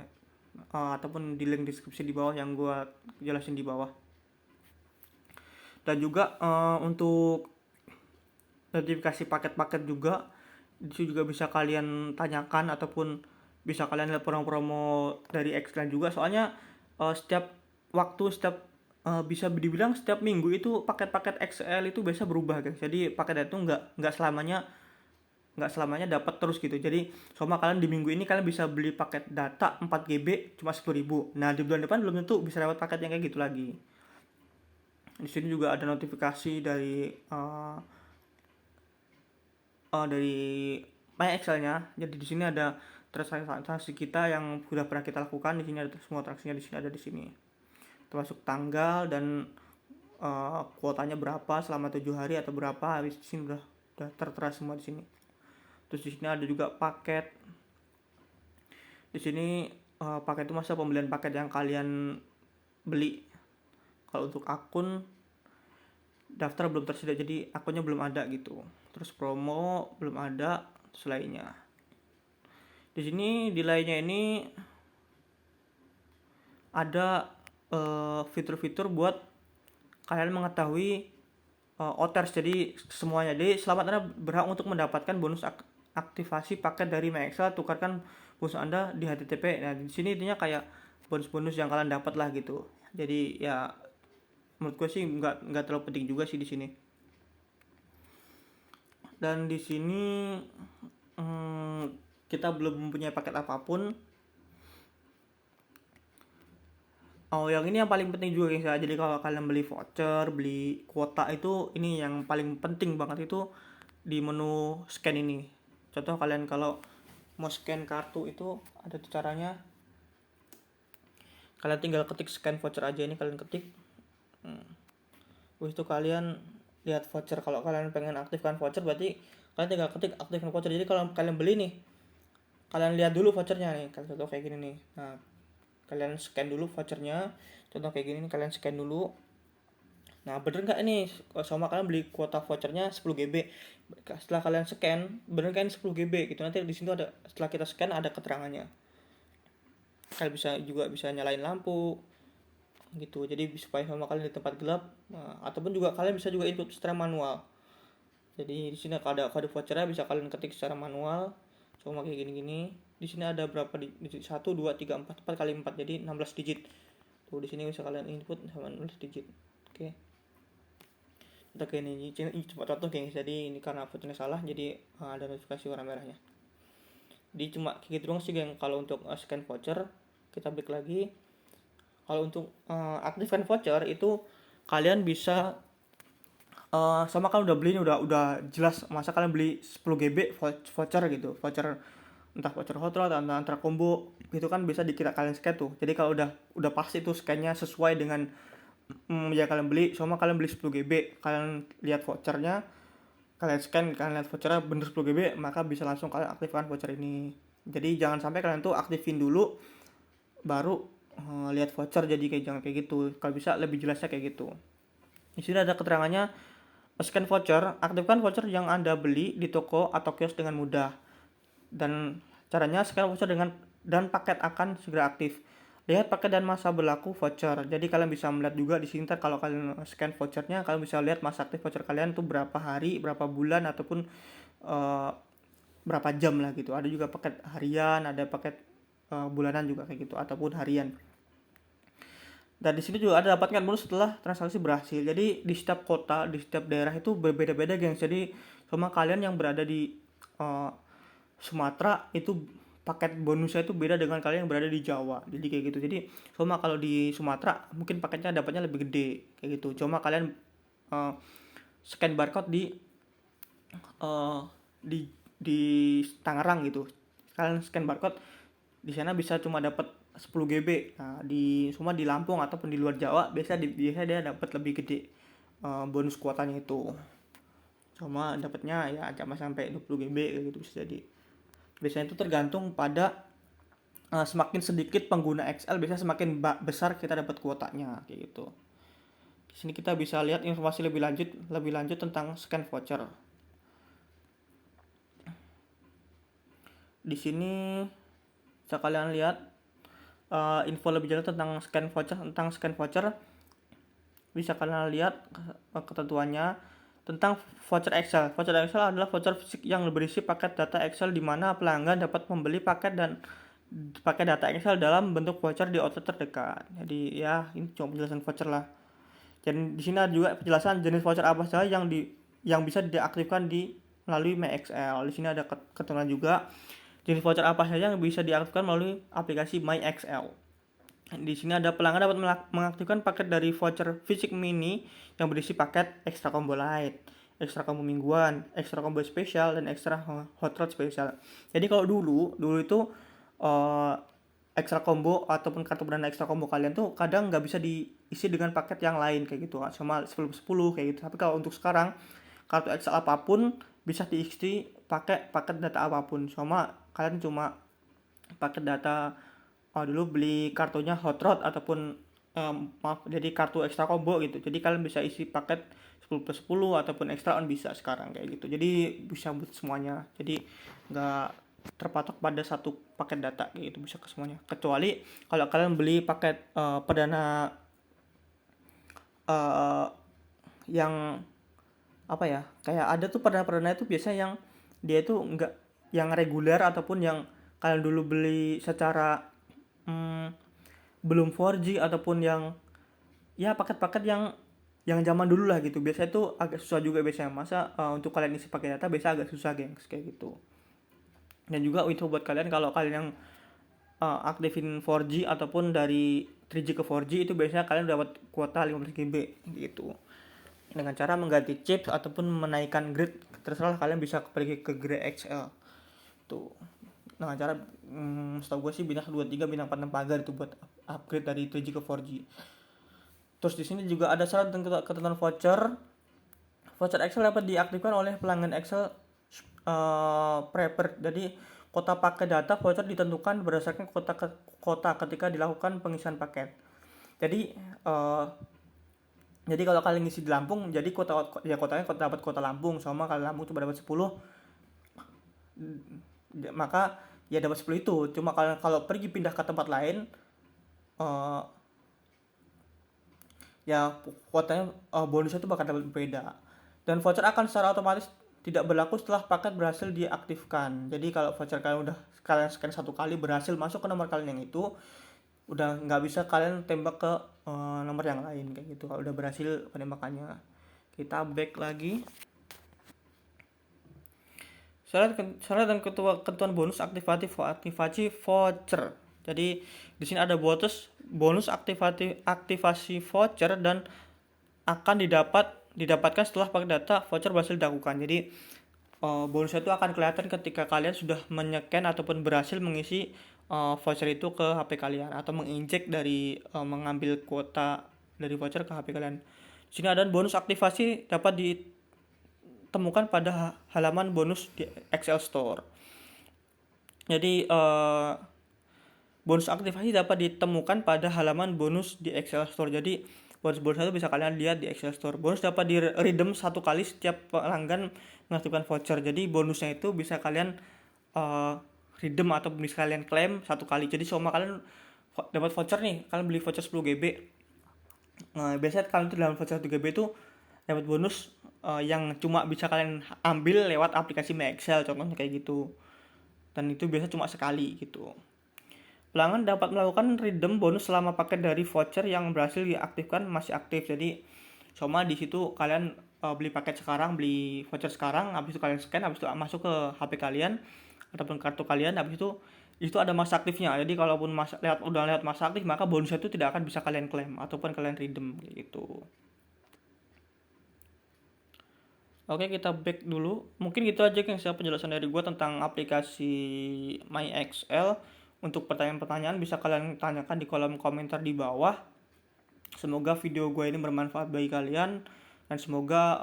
ataupun di link deskripsi di bawah yang gue jelasin di bawah. Dan juga untuk notifikasi paket-paket juga itu juga bisa kalian tanyakan ataupun bisa kalian lihat promo-promo dari Xline juga. Soalnya setiap bisa dibilang setiap minggu itu paket-paket XL itu biasa berubah, guys. Jadi paket itu nggak selamanya dapat terus gitu. Jadi sama kalian di minggu ini kalian bisa beli paket data 4 GB cuma 10.000. Nah di bulan depan belum tentu bisa dapat paket yang kayak gitu lagi. Di sini juga ada notifikasi dari My Excel-nya. Jadi di sini ada transaksi kita yang sudah pernah kita lakukan. Di sini ada semua transaksinya, di sini ada di sini. Termasuk tanggal dan kuotanya berapa selama 7 hari atau berapa. Habis di sini udah tertera semua di sini. Terus di sini ada juga paket. Di sini paket itu masa pembelian paket yang kalian beli. Kalau untuk akun daftar belum tersedia, jadi akunnya belum ada gitu. Terus promo belum ada, selainnya. Di sini di lainnya ini ada fitur-fitur buat kalian mengetahui OTERS, jadi semuanya. Jadi selamat Anda berhak untuk mendapatkan bonus aktivasi paket dari MyExcel, tukarkan bonus Anda di HTTP. Nah, di sini intinya kayak bonus-bonus yang kalian dapat lah gitu. Jadi ya menurut gue sih nggak terlalu penting juga sih di sini. Dan di sini kita belum mempunyai paket apapun. Oh, yang ini yang paling penting juga guys ya. Jadi kalau kalian beli voucher, beli kuota, itu ini yang paling penting banget itu di menu scan ini. Contoh kalian kalau mau scan kartu itu ada tuh caranya. Kalian tinggal ketik scan voucher aja, ini kalian ketik. Terus itu kalian lihat voucher. Kalau kalian pengen aktifkan voucher berarti kalian tinggal ketik aktifkan voucher. Jadi kalau kalian beli nih, kalian lihat dulu vouchernya nih. Kalian contoh kayak gini nih. Nah, kalian scan dulu vouchernya, contoh kayak gini nih, kalian scan dulu. Nah, bener nggak ini sama kalian beli kuota vouchernya 10 GB. Setelah kalian scan, bener kan 10 GB gitu. Nanti di situ ada, setelah kita scan ada keterangannya. Kalian bisa nyalain lampu gitu. Jadi supaya sama kalian di tempat gelap. Nah, ataupun juga kalian bisa juga input secara manual. Jadi di sini ada kode vouchernya bisa kalian ketik secara manual. Cuma kayak gini-gini. Di sini ada berapa digit? 1 2 3 4 4 kali 4 jadi 16 digit. Tuh di sini bisa kalian input sama 16 digit. Oke. Kita kayak ini cuma contoh guys. Jadi ini karena vouchernya salah jadi ada notifikasi warna merahnya. Jadi cuma kayak gitu doang sih geng. Kalau untuk scan voucher kita balik lagi. Kalau untuk aktifkan voucher itu kalian bisa sama kalian udah beli ini udah jelas, masa kalian beli 10 GB voucher gitu, voucher entah voucher hotel atau entah combo itu kan bisa dikira kalian scan tuh. Jadi kalau udah pasti tuh scannya sesuai dengan yang kalian beli. Sama kalian beli 10 GB, kalian lihat vouchernya, kalian scan, kalian lihat vouchernya bener 10 GB, maka bisa langsung kalian aktifkan voucher ini. Jadi jangan sampai kalian tuh aktifin dulu baru lihat voucher, jadi jangan kayak gitu. Kalau bisa lebih jelasnya kayak gitu. Di sini ada keterangannya, scan voucher, aktifkan voucher yang Anda beli di toko atau kios dengan mudah. Dan caranya scan voucher dan paket akan segera aktif. Lihat paket dan masa berlaku voucher. Jadi kalian bisa melihat juga di sini kalau kalian scan vouchernya, kalian bisa lihat masa aktif voucher kalian tuh berapa hari, berapa bulan, ataupun berapa jam lah gitu. Ada juga paket harian, ada paket bulanan juga kayak gitu, ataupun harian. Dan di sini juga ada dapatkan bonus setelah transaksi berhasil. Jadi di setiap kota, di setiap daerah itu berbeda-beda, gengs. Jadi sama kalian yang berada di Sumatera itu paket bonusnya itu beda dengan kalian yang berada di Jawa. Jadi kayak gitu. Jadi sama kalau di Sumatera mungkin paketnya dapatnya lebih gede kayak gitu. Cuma kalian scan barcode di Tangerang gitu. Kalian scan barcode di sana bisa cuma dapat 10 GB. Nah, di Lampung ataupun di luar Jawa biasa dia dapat lebih gede bonus kuotanya itu. Cuma dapatnya ya cuma sampai 20 GB gitu bisa jadi. Biasanya itu tergantung pada semakin sedikit pengguna Excel biasanya semakin besar kita dapat kuotanya kayak gitu. Di sini kita bisa lihat informasi lebih lanjut tentang scan voucher. Di sini bisa kalian lihat info lebih jauh tentang scan voucher. Bisa kalian lihat ketentuannya tentang voucher Excel. Voucher Excel adalah voucher fisik yang berisi paket data Excel di mana pelanggan dapat membeli paket data Excel dalam bentuk voucher di outlet terdekat. Jadi ya ini cuma penjelasan voucher lah. Dan di sini ada juga penjelasan jenis voucher apa saja yang bisa diaktifkan melalui MyExcel. Di sini ada ketentuan juga jenis voucher apa saja yang bisa diaktifkan melalui aplikasi MyExcel. Di sini ada pelanggan dapat mengaktifkan paket dari voucher fisik mini yang berisi paket ekstra combo light, ekstra combo mingguan, ekstra combo spesial, dan ekstra hot rod spesial. Jadi kalau dulu itu ekstra combo ataupun kartu beranda ekstra combo kalian tuh kadang nggak bisa diisi dengan paket yang lain kayak gitu, sama 10 kayak gitu. Tapi kalau untuk sekarang kartu Excel apapun bisa diisi pakai paket data apapun. Sama kalian cuma paket data dulu beli kartunya hot rod ataupun jadi kartu ekstra combo gitu. Jadi kalian bisa isi paket 10+10 ataupun ekstra on bisa sekarang kayak gitu. Jadi bisa buat semuanya. Jadi nggak terpatok pada satu paket data gitu, bisa ke semuanya. Kecuali kalau kalian beli paket perdana uh, yang apa ya, kayak ada tuh perdana itu biasanya yang dia itu enggak yang reguler ataupun yang kalian dulu beli secara belum 4G ataupun yang ya paket-paket yang zaman dulu lah gitu. Biasanya itu agak susah juga biasanya, masa untuk kalian isi pakai data biasa agak susah gengs kayak gitu. Dan juga itu buat kalian kalau kalian yang aktifin 4G ataupun dari 3G ke 4G itu biasanya kalian dapat kuota 15 GB gitu. Dengan cara mengganti chip ataupun menaikkan grade, terserah kalian bisa pergi ke grade XL tuh. Dengan cara setahu gue sih bintang 23 bintang 46 pagar itu buat upgrade dari 3G ke 4G. Terus di sini juga ada syarat dan ketentuan voucher. Voucher Excel dapat diaktifkan oleh pelanggan Excel prepper. Jadi kota paket data voucher ditentukan berdasarkan kota ketika dilakukan pengisian paket. Jadi kalau kalian ngisi di Lampung, jadi kotanya dapat kota Lampung, sama kalau Lampung cuma dapat 10, maka ya dapat 10 itu. Cuma kalau pergi pindah ke tempat lain, ya kuotanya bonusnya itu bakal dapat berbeda. Dan voucher akan secara otomatis tidak berlaku setelah paket berhasil diaktifkan. Jadi kalau voucher kalian scan satu kali berhasil masuk ke nomor kalian yang itu, udah nggak bisa kalian tembak ke nomor yang lain kayak gitu kalau udah berhasil penembakannya. Kita back lagi. Syarat dan ketentuan bonus aktivasi voucher. Jadi di sini ada bonus aktivasi voucher dan akan didapatkan setelah paket data voucher berhasil dilakukan. Jadi bonusnya itu akan kelihatan ketika kalian sudah menyekan ataupun berhasil mengisi voucher itu ke HP kalian atau menginjek dari mengambil kuota dari voucher ke HP kalian. Di sini ada bonus aktivasi dapat ditemukan pada halaman bonus di Excel Store. Jadi bonus aktivasi dapat ditemukan pada halaman bonus di Excel Store. Jadi bonus-bonus itu bisa kalian lihat di Excel Store. Bonus dapat di-redeem satu kali setiap pelanggan mengaktifkan voucher. Jadi bonusnya itu bisa kalian redeem atau bisa kalian klaim satu kali. Jadi semua kalian dapat voucher nih, kalian beli voucher 10 GB. Biasanya kalian tuh dalam voucher 1 GB itu dapat bonus yang cuma bisa kalian ambil lewat aplikasi My Excel, contohnya kayak gitu. Dan itu biasa cuma sekali gitu. Pelanggan dapat melakukan redeem bonus selama paket dari voucher yang berhasil diaktifkan masih aktif. Jadi cuma di situ kalian beli paket sekarang, beli voucher sekarang, habis itu kalian scan, habis itu masuk ke HP kalian ataupun kartu kalian, habis itu ada masa aktifnya. Jadi kalaupun udah lewat masa aktif, maka bonusnya itu tidak akan bisa kalian klaim ataupun kalian redeem gitu. Oke, kita back dulu. Mungkin gitu aja yang saya penjelasan dari gue tentang aplikasi My Excel. Untuk pertanyaan-pertanyaan bisa kalian tanyakan di kolom komentar di bawah. Semoga video gue ini bermanfaat bagi kalian. Dan semoga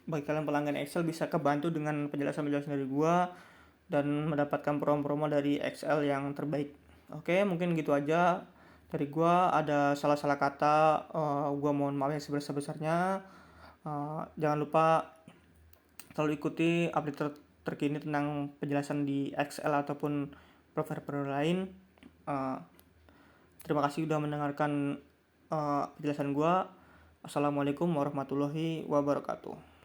bagi kalian pelanggan Excel bisa kebantu dengan penjelasan-penjelasan dari gue. Dan mendapatkan promo-promo dari Excel yang terbaik. Oke, mungkin gitu aja dari gue. Ada salah-salah kata, gue mohon maaf yang sebesar-besarnya. Jangan lupa selalu ikuti update terkini tentang penjelasan di Excel ataupun provider lain. Terima kasih sudah mendengarkan penjelasan gua. Assalamualaikum warahmatullahi wabarakatuh.